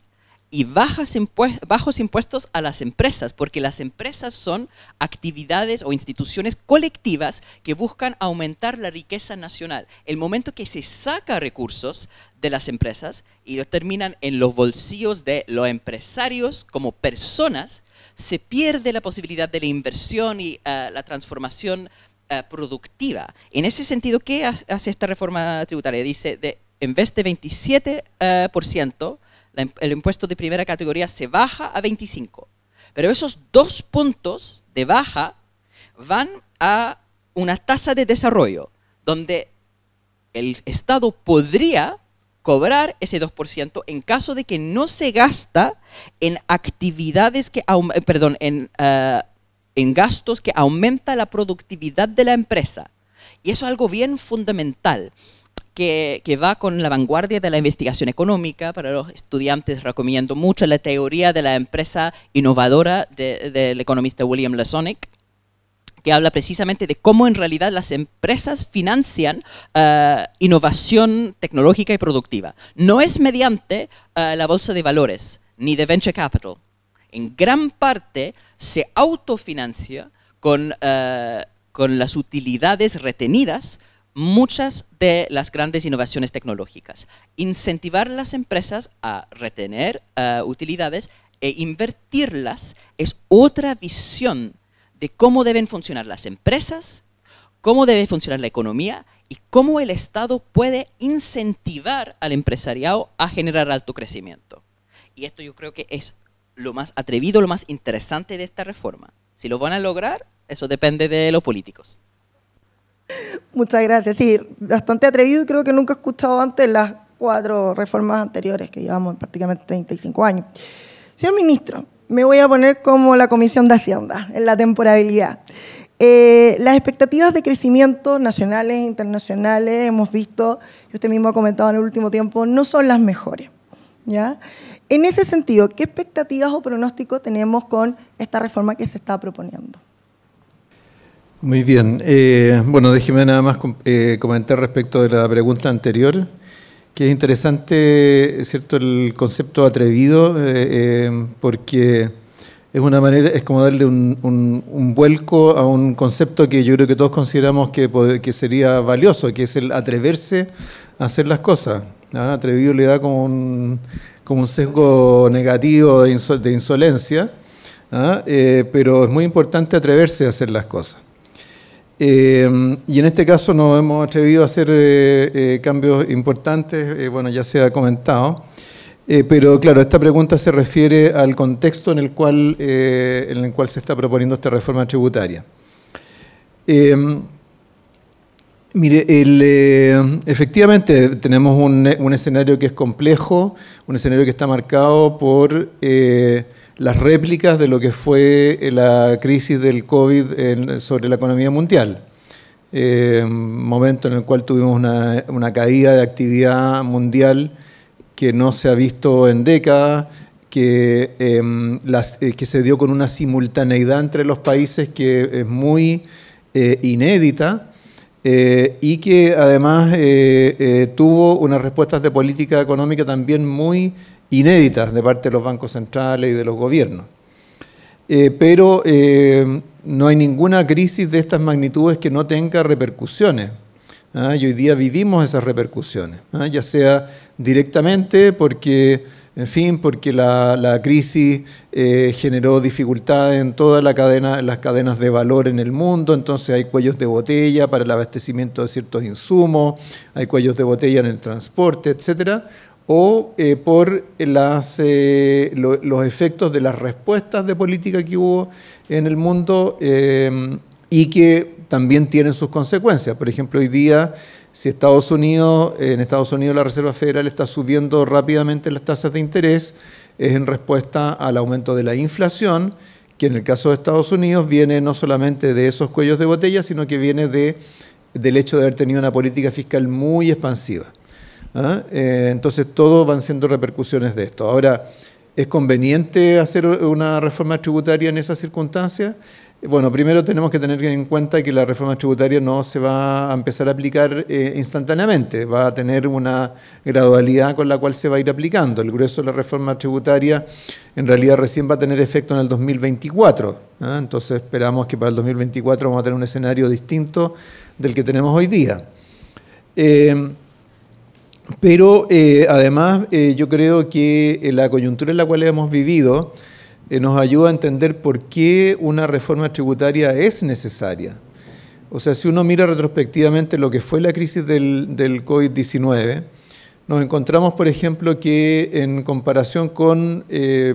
y bajos impuestos a las empresas, porque las empresas son actividades o instituciones colectivas que buscan aumentar la riqueza nacional. El momento que se saca recursos de las empresas y los terminan en los bolsillos de los empresarios como personas, se pierde la posibilidad de la inversión y la transformación productiva. En ese sentido, ¿qué hace esta reforma tributaria? Dice, en vez de 27%, el impuesto de primera categoría se baja a 25%. Pero esos 2 puntos de baja van a una tasa de desarrollo, donde el Estado podría cobrar ese 2% en caso de que no se gasta en actividades en gastos que aumenta la productividad de la empresa. Y eso es algo bien fundamental, que va con la vanguardia de la investigación económica. Para los estudiantes recomiendo mucho la teoría de la empresa innovadora del economista William Lesonic, que habla precisamente de cómo en realidad las empresas financian innovación tecnológica y productiva. No es mediante la bolsa de valores ni de venture capital. En gran parte se autofinancia con las utilidades retenidas muchas de las grandes innovaciones tecnológicas. Incentivar a las empresas a retener utilidades e invertirlas es otra visión de cómo deben funcionar las empresas, cómo debe funcionar la economía y cómo el Estado puede incentivar al empresariado a generar alto crecimiento. Y esto yo creo que es lo más atrevido, lo más interesante de esta reforma. Si lo van a lograr, eso depende de los políticos. Muchas gracias. Sí, bastante atrevido y creo que nunca he escuchado antes las 4 reformas anteriores que llevamos prácticamente 35 años. Señor ministro, me voy a poner como la Comisión de Hacienda en la temporalidad. Las expectativas de crecimiento nacionales e internacionales, hemos visto, y usted mismo ha comentado en el último tiempo, no son las mejores, ¿ya? En ese sentido, ¿qué expectativas o pronóstico tenemos con esta reforma que se está proponiendo? Muy bien. Bueno, déjeme nada más comentar respecto de la pregunta anterior, que es interesante, ¿cierto?, el concepto atrevido, porque es una manera, es como darle un vuelco a un concepto que yo creo que todos consideramos que sería valioso, que es el atreverse a hacer las cosas, ¿no? Atrevido le da como un sesgo negativo de insolencia, ¿no? Pero es muy importante atreverse a hacer las cosas. Y en este caso nos hemos atrevido a hacer cambios importantes, bueno, ya se ha comentado. Pero claro, esta pregunta se refiere al contexto en el cual se está proponiendo esta reforma tributaria. Mire, efectivamente tenemos un escenario que es complejo, un escenario que está marcado por las réplicas de lo que fue la crisis del COVID sobre la economía mundial. Momento en el cual tuvimos una caída de actividad mundial que no se ha visto en décadas, que se dio con una simultaneidad entre los países que es muy inédita y que además tuvo unas respuestas de política económica también muy inéditas de parte de los bancos centrales y de los gobiernos. Pero no hay ninguna crisis de estas magnitudes que no tenga repercusiones. Y hoy día vivimos esas repercusiones, ya sea directamente porque la crisis generó dificultades en toda las cadenas de valor en el mundo, entonces hay cuellos de botella para el abastecimiento de ciertos insumos, hay cuellos de botella en el transporte, etcétera, o por los efectos de las respuestas de política que hubo en el mundo y que también tienen sus consecuencias. Por ejemplo, hoy día, si en Estados Unidos la Reserva Federal está subiendo rápidamente las tasas de interés, es en respuesta al aumento de la inflación, que en el caso de Estados Unidos viene no solamente de esos cuellos de botella, sino que viene del hecho de haber tenido una política fiscal muy expansiva. Entonces, todo van siendo repercusiones de esto. Ahora, ¿es conveniente hacer una reforma tributaria en esas circunstancias? Bueno, primero tenemos que tener en cuenta que la reforma tributaria no se va a empezar a aplicar instantáneamente, va a tener una gradualidad con la cual se va a ir aplicando. El grueso de la reforma tributaria en realidad recién va a tener efecto en el 2024, entonces esperamos que para el 2024 vamos a tener un escenario distinto del que tenemos hoy día. Pero además yo creo que la coyuntura en la cual hemos vivido nos ayuda a entender por qué una reforma tributaria es necesaria. O sea, si uno mira retrospectivamente lo que fue la crisis del COVID-19, nos encontramos, por ejemplo, que en comparación con,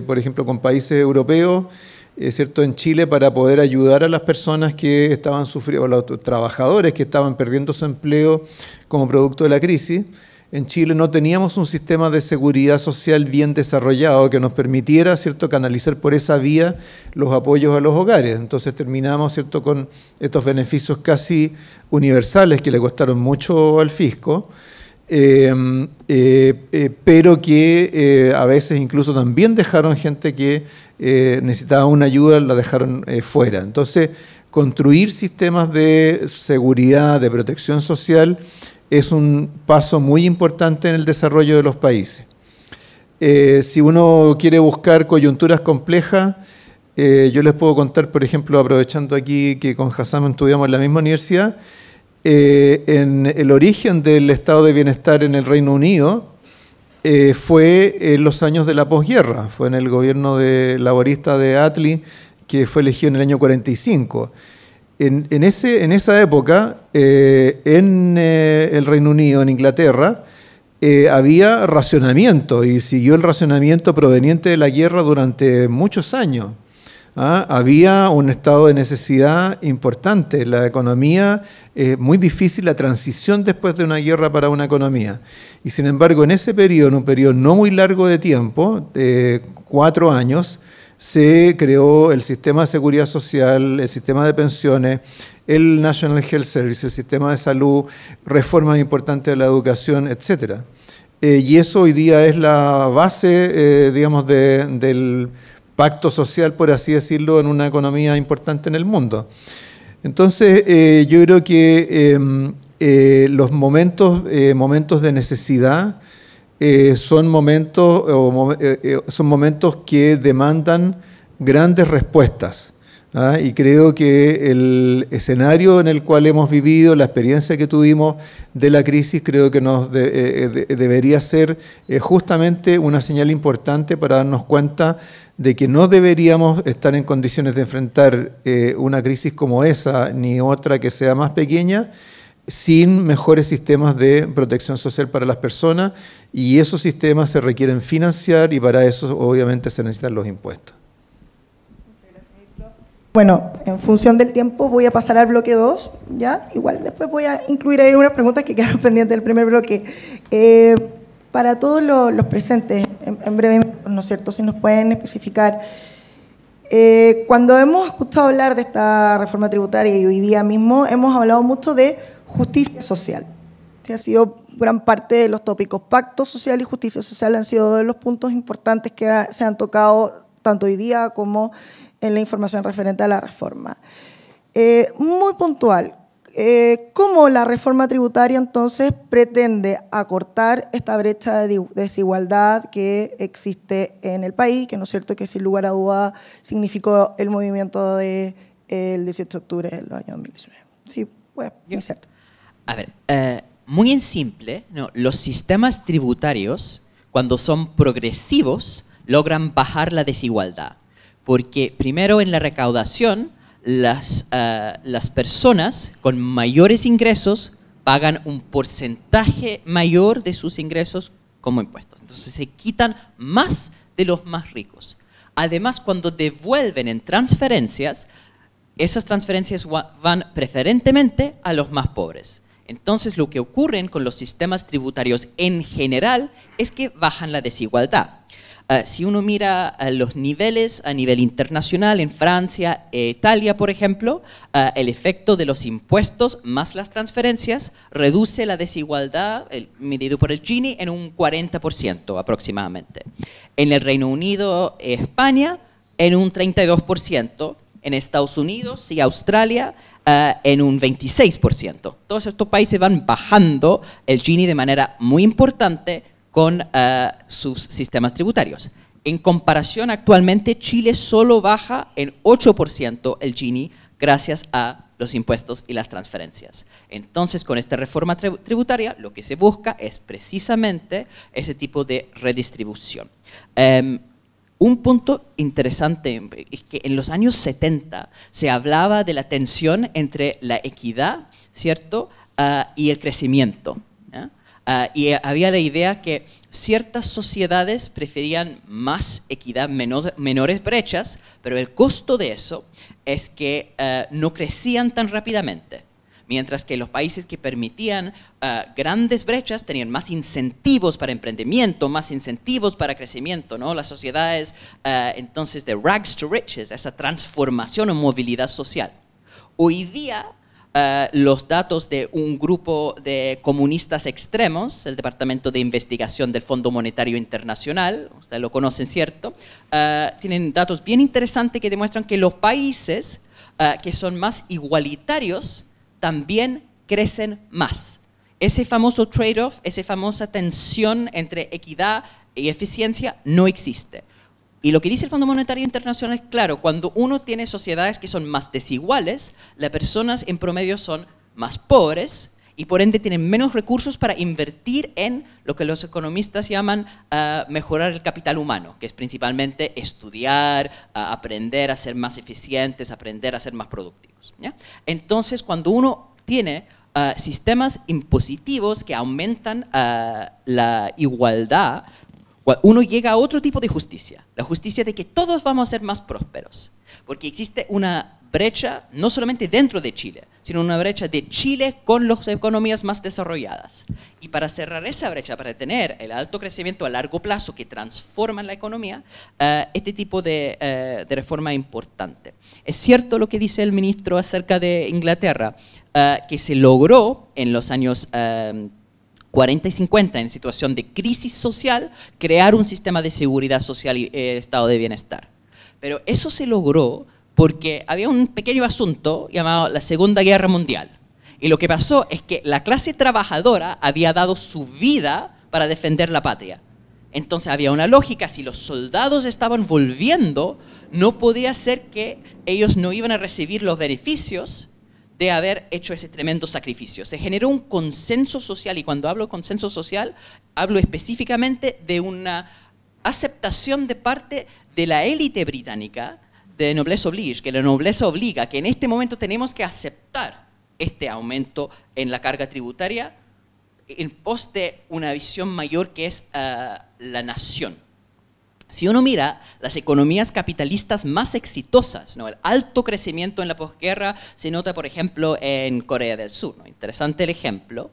por ejemplo, con países europeos, ¿cierto? En Chile, para poder ayudar a las personas que estaban sufriendo, a los trabajadores que estaban perdiendo su empleo como producto de la crisis, en Chile no teníamos un sistema de seguridad social bien desarrollado que nos permitiera, ¿cierto?, canalizar por esa vía los apoyos a los hogares. Entonces terminamos, ¿cierto?, con estos beneficios casi universales que le costaron mucho al fisco, pero que a veces incluso también dejaron gente que necesitaba una ayuda, la dejaron fuera. Entonces, construir sistemas de seguridad, de protección social, es un paso muy importante en el desarrollo de los países. Si uno quiere buscar coyunturas complejas, yo les puedo contar, por ejemplo, aprovechando aquí que con Hassam estudiamos en la misma universidad, en el origen del estado de bienestar en el Reino Unido fue en los años de la posguerra, fue en el gobierno laborista de Attlee, que fue elegido en el año 45. En esa época, en el Reino Unido, en Inglaterra, había racionamiento y siguió el racionamiento proveniente de la guerra durante muchos años. Había un estado de necesidad importante, la economía, muy difícil la transición después de una guerra para una economía. Y sin embargo, en ese periodo, en un periodo no muy largo de tiempo, 4 años, se creó el sistema de seguridad social, el sistema de pensiones, el National Health Service, el sistema de salud, reformas importantes de la educación, etcétera. Y eso hoy día es la base, digamos, del pacto social, por así decirlo, en una economía importante en el mundo. Entonces, yo creo que los momentos de necesidad son momentos que demandan grandes respuestas. Y creo que el escenario en el cual hemos vivido, la experiencia que tuvimos de la crisis, creo que nos debería ser justamente una señal importante para darnos cuenta de que no deberíamos estar en condiciones de enfrentar una crisis como esa, ni otra que sea más pequeña, sin mejores sistemas de protección social para las personas, y esos sistemas se requieren financiar, y para eso obviamente se necesitan los impuestos. Bueno, en función del tiempo voy a pasar al bloque 2, ¿ya? Igual después voy a incluir ahí unas preguntas que quedaron pendientes del primer bloque. Para todos los presentes, en breve, ¿no es cierto?, si nos pueden especificar, cuando hemos escuchado hablar de esta reforma tributaria, y hoy día mismo hemos hablado mucho de justicia social. ¿Sí? Ha sido gran parte de los tópicos. Pacto social y justicia social han sido dos de los puntos importantes que se han tocado tanto hoy día como en la información referente a la reforma. Muy puntual, ¿cómo la reforma tributaria entonces pretende acortar esta brecha de desigualdad que existe en el país, que no es cierto que sin lugar a duda significó el movimiento del 18 de octubre del año 2019? Sí, bueno, muy cierto. A ver, muy en simple, ¿no? Los sistemas tributarios, cuando son progresivos, logran bajar la desigualdad. Porque primero en la recaudación, las personas con mayores ingresos pagan un porcentaje mayor de sus ingresos como impuestos. Entonces se quitan más de los más ricos. Además, cuando devuelven en transferencias, esas transferencias van preferentemente a los más pobres. Entonces lo que ocurre con los sistemas tributarios en general es que bajan la desigualdad. Si uno mira los niveles a nivel internacional, en Francia e Italia, por ejemplo, el efecto de los impuestos más las transferencias reduce la desigualdad, medido por el Gini, en un 40% aproximadamente. En el Reino Unido e España, en un 32%. En Estados Unidos y Australia, en un 26%. Todos estos países van bajando el Gini de manera muy importante con sus sistemas tributarios. En comparación, actualmente Chile solo baja en 8% el Gini gracias a los impuestos y las transferencias. Entonces, con esta reforma tributaria, lo que se busca es precisamente ese tipo de redistribución. Un punto interesante es que en los años 70 se hablaba de la tensión entre la equidad, ¿cierto?, y el crecimiento. Y había la idea que ciertas sociedades preferían más equidad, menores brechas, pero el costo de eso es que no crecían tan rápidamente. Mientras que los países que permitían grandes brechas tenían más incentivos para emprendimiento, más incentivos para crecimiento, ¿no? Las sociedades, entonces, de rags to riches, esa transformación o movilidad social. Hoy día, los datos de un grupo de comunistas extremos, el Departamento de Investigación del Fondo Monetario Internacional, ustedes lo conocen, ¿cierto? Tienen datos bien interesantes que demuestran que los países que son más igualitarios también crecen más. Ese famoso trade-off, esa famosa tensión entre equidad y eficiencia no existe. Y lo que dice el Fondo Monetario Internacional es claro, cuando uno tiene sociedades que son más desiguales, las personas en promedio son más pobres y por ende tienen menos recursos para invertir en lo que los economistas llaman mejorar el capital humano, que es principalmente estudiar, aprender a ser más eficientes, aprender a ser más productivos, ¿ya? Entonces, cuando uno tiene sistemas impositivos que aumentan la igualdad, uno llega a otro tipo de justicia, la justicia de que todos vamos a ser más prósperos, porque existe una brecha no solamente dentro de Chile, sino una brecha de Chile con las economías más desarrolladas. Y para cerrar esa brecha, para tener el alto crecimiento a largo plazo que transforma la economía, este tipo de reforma es importante. Es cierto lo que dice el ministro acerca de Inglaterra, que se logró en los años 40 y 50, en situación de crisis social, crear un sistema de seguridad social y estado de bienestar. Pero eso se logró porque había un pequeño asunto llamado la Segunda Guerra Mundial. Y lo que pasó es que la clase trabajadora había dado su vida para defender la patria. Entonces había una lógica, si los soldados estaban volviendo, no podía ser que ellos no iban a recibir los beneficios de haber hecho ese tremendo sacrificio. Se generó un consenso social, y cuando hablo de consenso social, hablo específicamente de una aceptación de parte de la élite británica, de noblesse oblige, que la nobleza obliga, que en este momento tenemos que aceptar este aumento en la carga tributaria en pos de una visión mayor que es la nación. Si uno mira las economías capitalistas más exitosas, ¿no? El alto crecimiento en la posguerra se nota, por ejemplo, en Corea del Sur, ¿no? Interesante el ejemplo.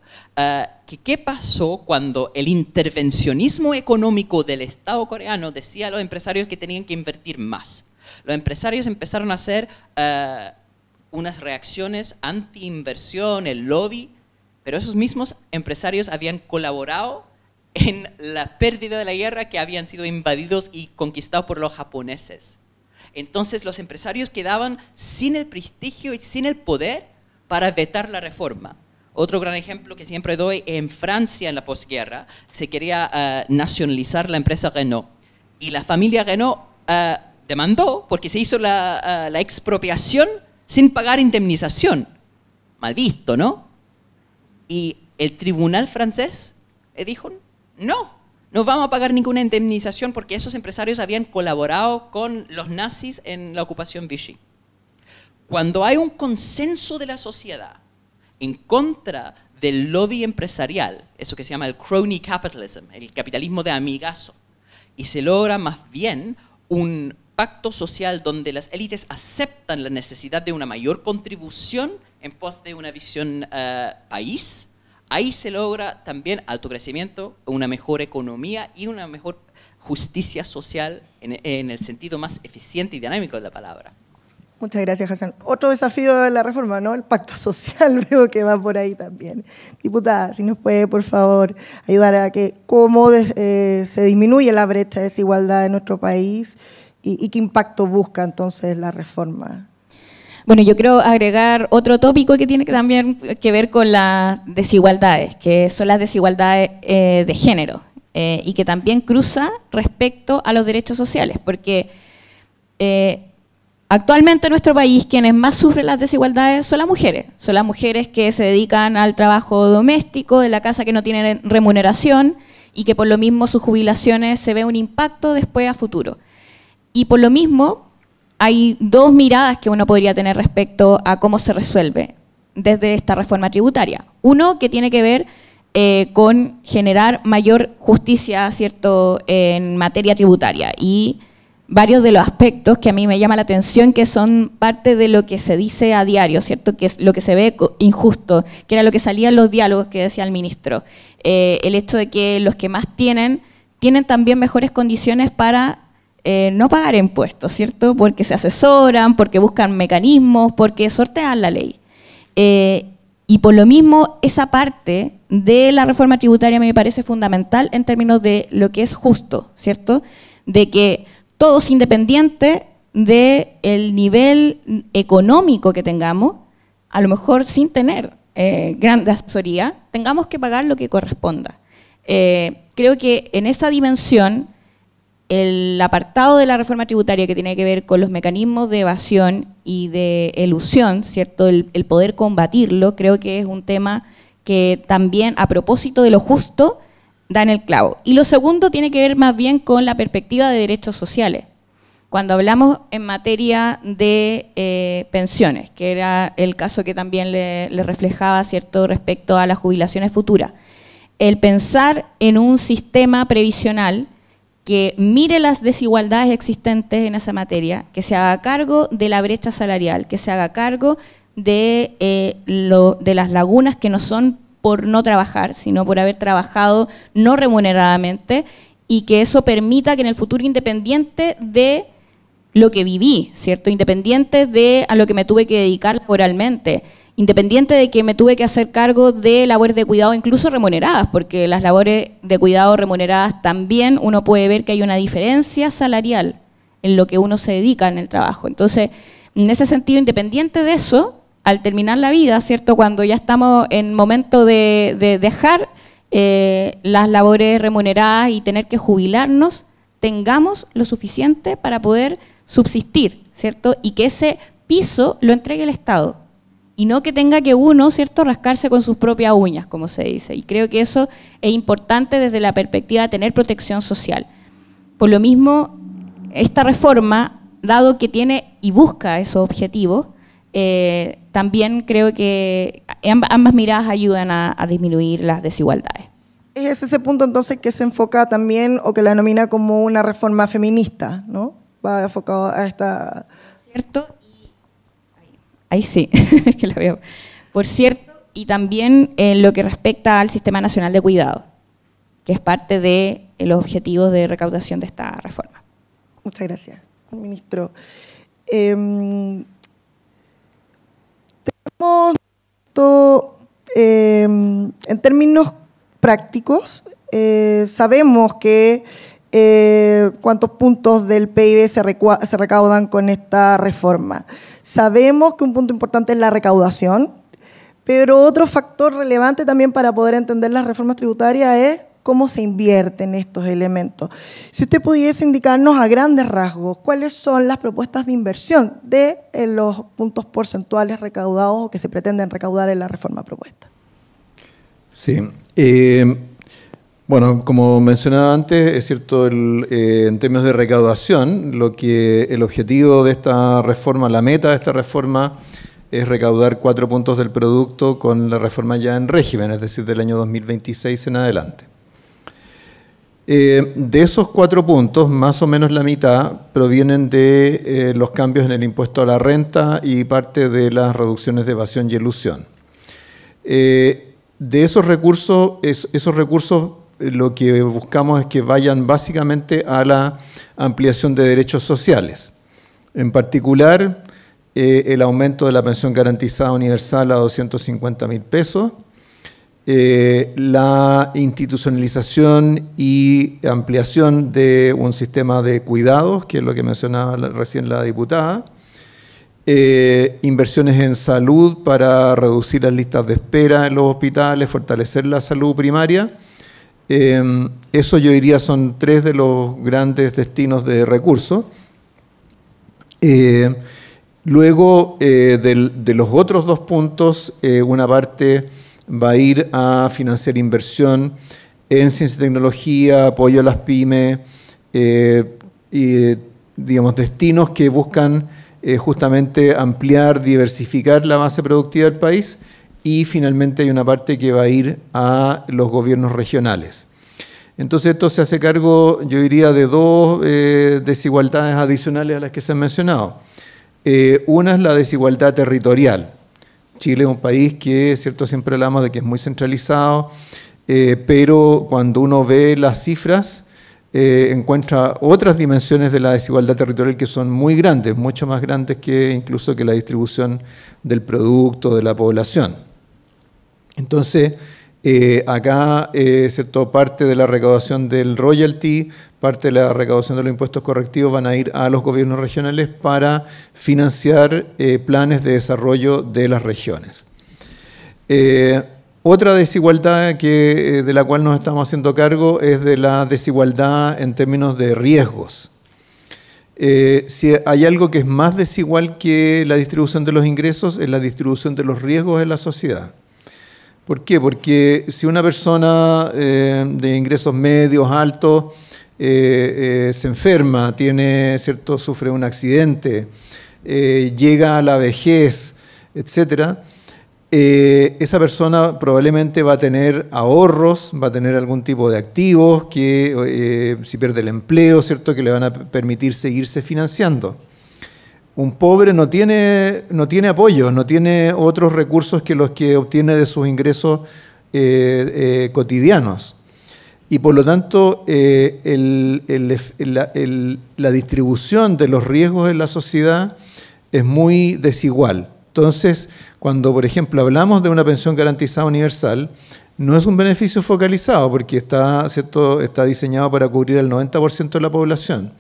¿Qué pasó cuando el intervencionismo económico del Estado coreano decía a los empresarios que tenían que invertir más? Los empresarios empezaron a hacer unas reacciones anti-inversión, el lobby, pero esos mismos empresarios habían colaborado en la pérdida de la guerra, que habían sido invadidos y conquistados por los japoneses. Entonces los empresarios quedaban sin el prestigio y sin el poder para vetar la reforma. Otro gran ejemplo que siempre doy, en Francia en la posguerra se quería nacionalizar la empresa Renault, y la familia Renault demandó porque se hizo la expropiación sin pagar indemnización. Mal visto, ¿no? Y el tribunal francés dijo, no vamos a pagar ninguna indemnización porque esos empresarios habían colaborado con los nazis en la ocupación Vichy. Cuando hay un consenso de la sociedad en contra del lobby empresarial, eso que se llama el crony capitalism, el capitalismo de amigazo, y se logra más bien un pacto social donde las élites aceptan la necesidad de una mayor contribución en pos de una visión país, ahí se logra también alto crecimiento, una mejor economía y una mejor justicia social en el sentido más eficiente y dinámico de la palabra. Muchas gracias, Hassan. Otro desafío de la reforma, ¿no? El pacto social, veo que va por ahí también. Diputada, si nos puede, por favor, ayudar a que cómo se disminuye la brecha de desigualdad en nuestro país y qué impacto busca entonces la reforma. Bueno, yo quiero agregar otro tópico que tiene también que ver con las desigualdades, que son las desigualdades de género, y que también cruza respecto a los derechos sociales, porque actualmente en nuestro país quienes más sufren las desigualdades son las mujeres que se dedican al trabajo doméstico de la casa, que no tienen remuneración y que por lo mismo sus jubilaciones se ve un impacto después a futuro. Y por lo mismo hay dos miradas que uno podría tener respecto a cómo se resuelve desde esta reforma tributaria. Uno que tiene que ver con generar mayor justicia, ¿cierto?, en materia tributaria, y varios de los aspectos que a mí me llama la atención, que son parte de lo que se dice a diario, ¿cierto?, que es lo que se ve injusto, que era lo que salía en los diálogos que decía el ministro. El hecho de que los que más tienen también mejores condiciones para no pagar impuestos, ¿cierto?, porque se asesoran, porque buscan mecanismos, porque sortean la ley. Y por lo mismo, esa parte de la reforma tributaria me parece fundamental en términos de lo que es justo, ¿cierto?, de que todos, independiente del nivel económico que tengamos, a lo mejor sin tener gran asesoría, tengamos que pagar lo que corresponda. Creo que en esa dimensión, el apartado de la reforma tributaria que tiene que ver con los mecanismos de evasión y de elusión, ¿cierto?, el poder combatirlo, creo que es un tema que también, a propósito de lo justo, da en el clavo. Y lo segundo tiene que ver más bien con la perspectiva de derechos sociales. Cuando hablamos en materia de pensiones, que era el caso que también le reflejaba, ¿cierto?, respecto a las jubilaciones futuras, el pensar en un sistema previsional que mire las desigualdades existentes en esa materia, que se haga cargo de la brecha salarial, que se haga cargo de las lagunas que no son por no trabajar, sino por haber trabajado no remuneradamente, y que eso permita que en el futuro, independiente de lo que viví, ¿cierto? Independiente de a lo que me tuve que dedicar laboralmente, independiente de que me tuve que hacer cargo de labores de cuidado incluso remuneradas, porque las labores de cuidado remuneradas también uno puede ver que hay una diferencia salarial en lo que uno se dedica en el trabajo. Entonces, en ese sentido, independiente de eso, al terminar la vida, ¿cierto? Cuando ya estamos en momento de dejar las labores remuneradas y tener que jubilarnos, tengamos lo suficiente para poder subsistir, ¿cierto? Y que ese piso lo entregue el Estado, y no que tenga que uno, ¿cierto?, rascarse con sus propias uñas, como se dice. Y creo que eso es importante desde la perspectiva de tener protección social. Por lo mismo, esta reforma, dado que tiene y busca esos objetivos, también creo que ambas miradas ayudan a disminuir las desigualdades. Es ese punto entonces que se enfoca también, o que la denomina como una reforma feminista, ¿no? Va enfocado a esta... ¿Cierto? Ahí sí, es que la veo. Por cierto, y también en lo que respecta al Sistema Nacional de Cuidado, que es parte de los objetivos de recaudación de esta reforma. Muchas gracias, ministro. En términos prácticos, sabemos que cuántos puntos del PIB se recaudan con esta reforma. Sabemos que un punto importante es la recaudación, pero otro factor relevante también para poder entender las reformas tributarias es cómo se invierten estos elementos. Si usted pudiese indicarnos a grandes rasgos cuáles son las propuestas de inversión de los puntos porcentuales recaudados o que se pretenden recaudar en la reforma propuesta. Sí. Bueno, como mencionaba antes, es cierto, en términos de recaudación, el objetivo de esta reforma, la meta de esta reforma, es recaudar 4 puntos del producto con la reforma ya en régimen, es decir, del año 2026 en adelante. De esos 4 puntos, más o menos la mitad provienen de los cambios en el impuesto a la renta y parte de las reducciones de evasión y elusión. De esos recursos lo que buscamos es que vayan básicamente a la ampliación de derechos sociales. En particular, el aumento de la pensión garantizada universal a 250.000 pesos, la institucionalización y ampliación de un sistema de cuidados, que es lo que mencionaba recién la diputada, inversiones en salud para reducir las listas de espera en los hospitales, fortalecer la salud primaria. Eso yo diría son 3 de los grandes destinos de recursos. Luego, de los otros 2 puntos, una parte va a ir a financiar inversión en ciencia y tecnología, apoyo a las pymes, y digamos, destinos que buscan justamente ampliar, diversificar la base productiva del país, y finalmente hay una parte que va a ir a los gobiernos regionales. Entonces esto se hace cargo, yo diría, de 2 desigualdades adicionales a las que se han mencionado. Una es la desigualdad territorial. Chile es un país que, cierto, siempre hablamos de que es muy centralizado, pero cuando uno ve las cifras, encuentra otras dimensiones de la desigualdad territorial que son muy grandes, mucho más grandes que incluso que la distribución del producto, de la población. Entonces, acá, cierto, parte de la recaudación del royalty, parte de la recaudación de los impuestos correctivos van a ir a los gobiernos regionales para financiar planes de desarrollo de las regiones. Otra desigualdad de la cual nos estamos haciendo cargo es de la desigualdad en términos de riesgos. Si hay algo que es más desigual que la distribución de los ingresos, es la distribución de los riesgos en la sociedad. ¿Por qué? Porque si una persona de ingresos medios, altos, se enferma, sufre un accidente, llega a la vejez, etcétera, esa persona probablemente va a tener ahorros, va a tener algún tipo de activos que si pierde el empleo, ¿cierto?, que le van a permitir seguirse financiando. Un pobre no tiene apoyo, no tiene otros recursos que los que obtiene de sus ingresos cotidianos. Y por lo tanto, la distribución de los riesgos en la sociedad es muy desigual. Entonces, cuando, por ejemplo, hablamos de una pensión garantizada universal, no es un beneficio focalizado porque está diseñado para cubrir el 90% de la población.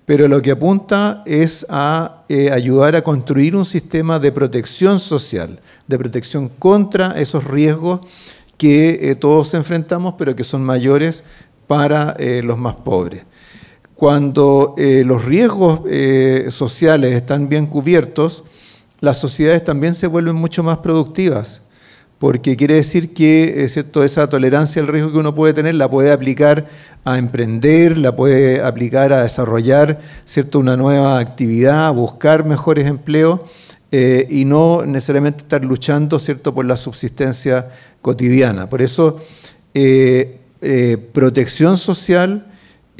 Pero lo que apunta es a ayudar a construir un sistema de protección social, de protección contra esos riesgos que todos enfrentamos, pero que son mayores para los más pobres. Cuando los riesgos sociales están bien cubiertos, las sociedades también se vuelven mucho más productivas, porque quiere decir que esa tolerancia al riesgo que uno puede tener la puede aplicar a emprender, la puede aplicar a desarrollar una nueva actividad, a buscar mejores empleos y no necesariamente estar luchando por la subsistencia cotidiana. Por eso, protección social,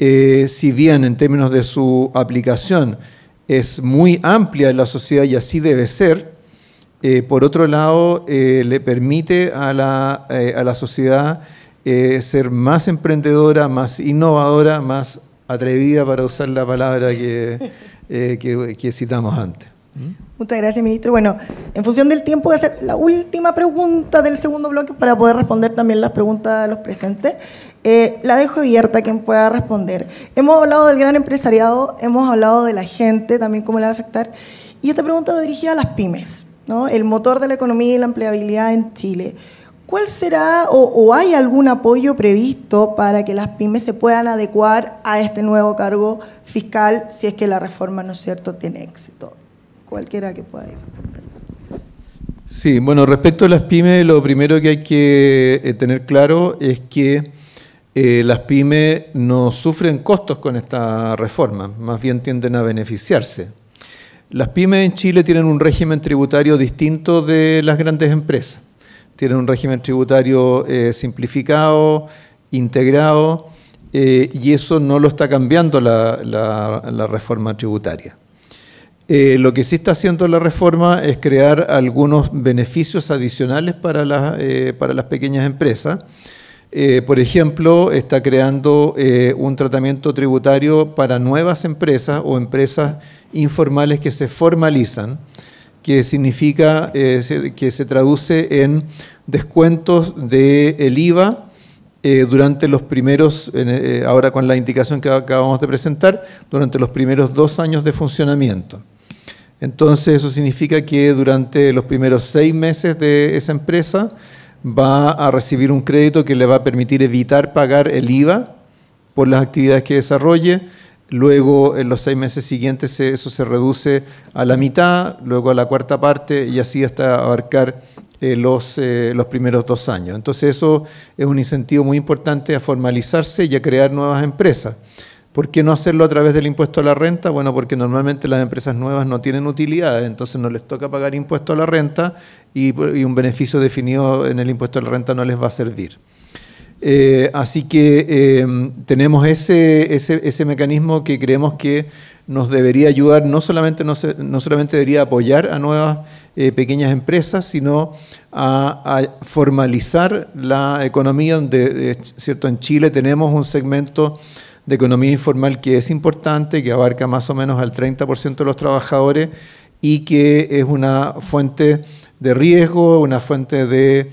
si bien en términos de su aplicación es muy amplia en la sociedad y así debe ser, por otro lado, le permite a la sociedad ser más emprendedora, más innovadora, más atrevida, para usar la palabra que citamos antes. Muchas gracias, ministro. Bueno, en función del tiempo voy a hacer la última pregunta del segundo bloque para poder responder también las preguntas de los presentes. La dejo abierta a quien pueda responder. Hemos hablado del gran empresariado, hemos hablado de la gente, también cómo le va a afectar. Y esta pregunta va dirigida a las pymes, ¿no? El motor de la economía y la empleabilidad en Chile. ¿Cuál será o hay algún apoyo previsto para que las pymes se puedan adecuar a este nuevo cargo fiscal si es que la reforma, ¿no es cierto?, tiene éxito? Cualquiera que pueda ir. Sí, bueno, respecto a las pymes, lo primero que hay que tener claro es que las pymes no sufren costos con esta reforma, más bien tienden a beneficiarse. Las pymes en Chile tienen un régimen tributario distinto de las grandes empresas. Tienen un régimen tributario simplificado, integrado, y eso no lo está cambiando la reforma tributaria. Lo que sí está haciendo la reforma es crear algunos beneficios adicionales para las pequeñas empresas. Por ejemplo, está creando un tratamiento tributario para nuevas empresas o empresas informales que se formalizan, que significa que se traduce en descuentos del IVA durante los primeros, ahora con la indicación que acabamos de presentar, durante los primeros 2 años de funcionamiento. Entonces, eso significa que durante los primeros 6 meses de esa empresa va a recibir un crédito que le va a permitir evitar pagar el IVA por las actividades que desarrolle. Luego, en los 6 meses siguientes, eso se reduce a la mitad, luego a la cuarta parte y así hasta abarcar los primeros 2 años. Entonces, eso es un incentivo muy importante a formalizarse y a crear nuevas empresas. ¿Por qué no hacerlo a través del impuesto a la renta? Bueno, porque normalmente las empresas nuevas no tienen utilidades, entonces no les toca pagar impuesto a la renta y un beneficio definido en el impuesto a la renta no les va a servir. Así que tenemos ese mecanismo que creemos que nos debería ayudar, no solamente debería apoyar a nuevas pequeñas empresas, sino a formalizar la economía, donde, ¿cierto?, en Chile tenemos un segmento de economía informal que es importante, que abarca más o menos al 30% de los trabajadores y que es una fuente de riesgo, una fuente de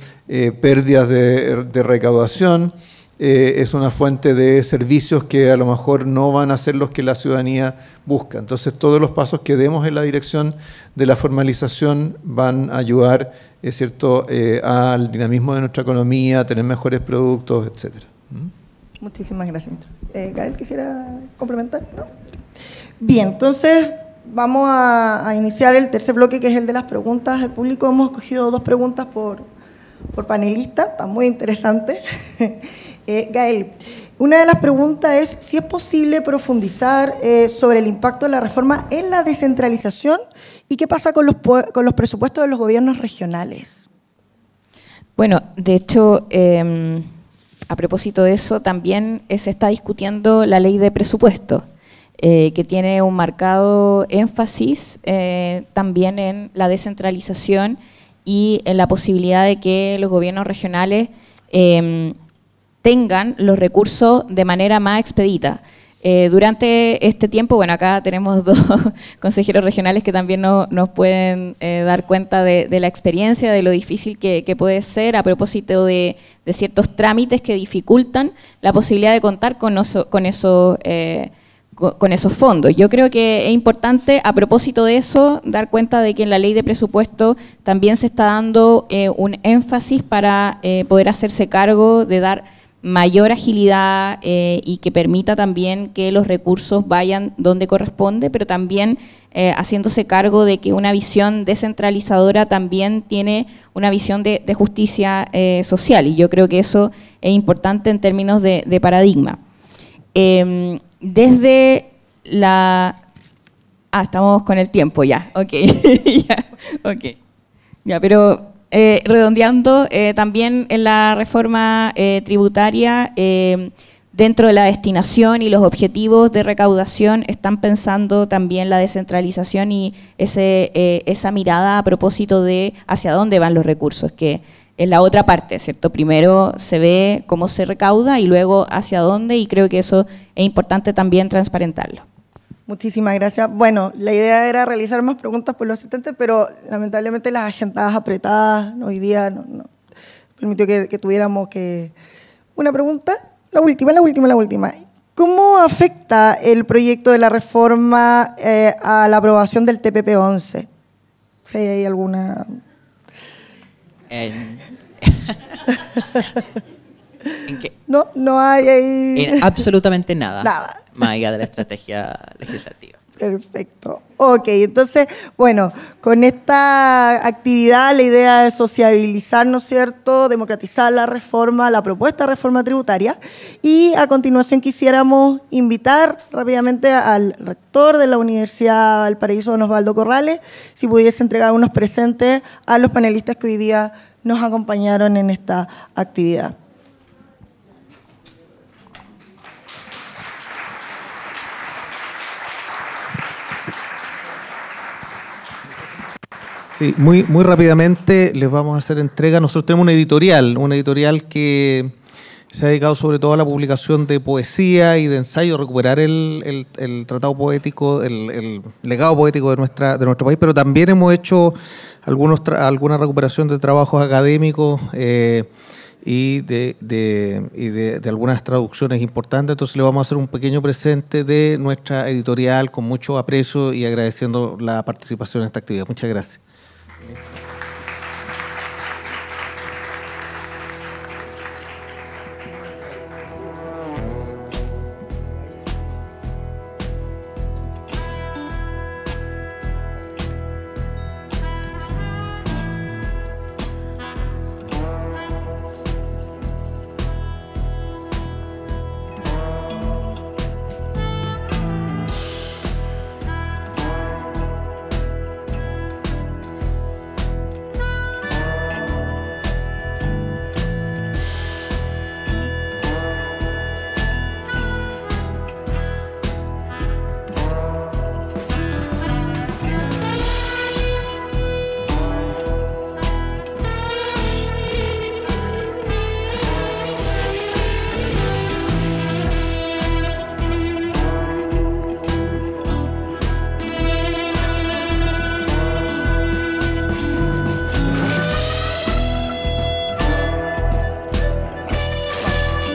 pérdidas de recaudación, es una fuente de servicios que a lo mejor no van a ser los que la ciudadanía busca. Entonces, todos los pasos que demos en la dirección de la formalización van a ayudar, ¿cierto?, al dinamismo de nuestra economía, a tener mejores productos, etcétera. Muchísimas gracias, ministro. Gael, ¿quisiera complementar? ¿No? Bien, entonces vamos a iniciar el tercer bloque, que es el de las preguntas del público. Hemos escogido 2 preguntas por panelista, está muy interesante. Gael, una de las preguntas es si es posible profundizar sobre el impacto de la reforma en la descentralización y qué pasa con los presupuestos de los gobiernos regionales. Bueno, de hecho, a propósito de eso, también se está discutiendo la ley de presupuesto, que tiene un marcado énfasis también en la descentralización y en la posibilidad de que los gobiernos regionales tengan los recursos de manera más expedita. Durante este tiempo, bueno, acá tenemos dos consejeros regionales que también nos pueden dar cuenta de la experiencia, de lo difícil que puede ser a propósito de ciertos trámites que dificultan la posibilidad de contar con esos fondos. Yo creo que es importante, a propósito de eso, dar cuenta de que en la ley de presupuesto también se está dando un énfasis para poder hacerse cargo de dar mayor agilidad y que permita también que los recursos vayan donde corresponde, pero también haciéndose cargo de que una visión descentralizadora también tiene una visión de justicia social, y yo creo que eso es importante en términos de paradigma. Desde la... estamos con el tiempo ya, ok. Ya, pero... redondeando, también en la reforma tributaria, dentro de la destinación y los objetivos de recaudación, están pensando también la descentralización y esa mirada a propósito de hacia dónde van los recursos, que es la otra parte, ¿cierto? Primero se ve cómo se recauda y luego hacia dónde, y creo que eso es importante también transparentarlo. Muchísimas gracias. Bueno, la idea era realizar más preguntas por los asistentes, pero lamentablemente las agendas apretadas hoy día no permitió que tuviéramos una pregunta. La última. ¿Cómo afecta el proyecto de la reforma a la aprobación del TPP-11? Si hay alguna... ¿En qué? No hay ahí... En absolutamente nada. Nada. Más allá de la estrategia legislativa. Perfecto. Ok, entonces, bueno, con esta actividad la idea es sociabilizar, ¿no es cierto?, democratizar la reforma, la propuesta de reforma tributaria, y a continuación quisiéramos invitar rápidamente al rector de la Universidad Valparaíso, don Osvaldo Corrales, si pudiese entregar unos presentes a los panelistas que hoy día nos acompañaron en esta actividad. Sí, muy rápidamente les vamos a hacer entrega. Nosotros tenemos una editorial que se ha dedicado sobre todo a la publicación de poesía y de ensayo, recuperar el tratado poético, el legado poético de nuestro país, pero también hemos hecho alguna recuperación de trabajos académicos y de algunas traducciones importantes. Entonces le vamos a hacer un pequeño presente de nuestra editorial con mucho aprecio y agradeciendo la participación en esta actividad. Muchas gracias.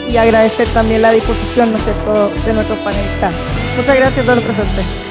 Y agradecer también la disposición, ¿no es cierto?, de nuestros panelistas. Muchas gracias a todos los presentes.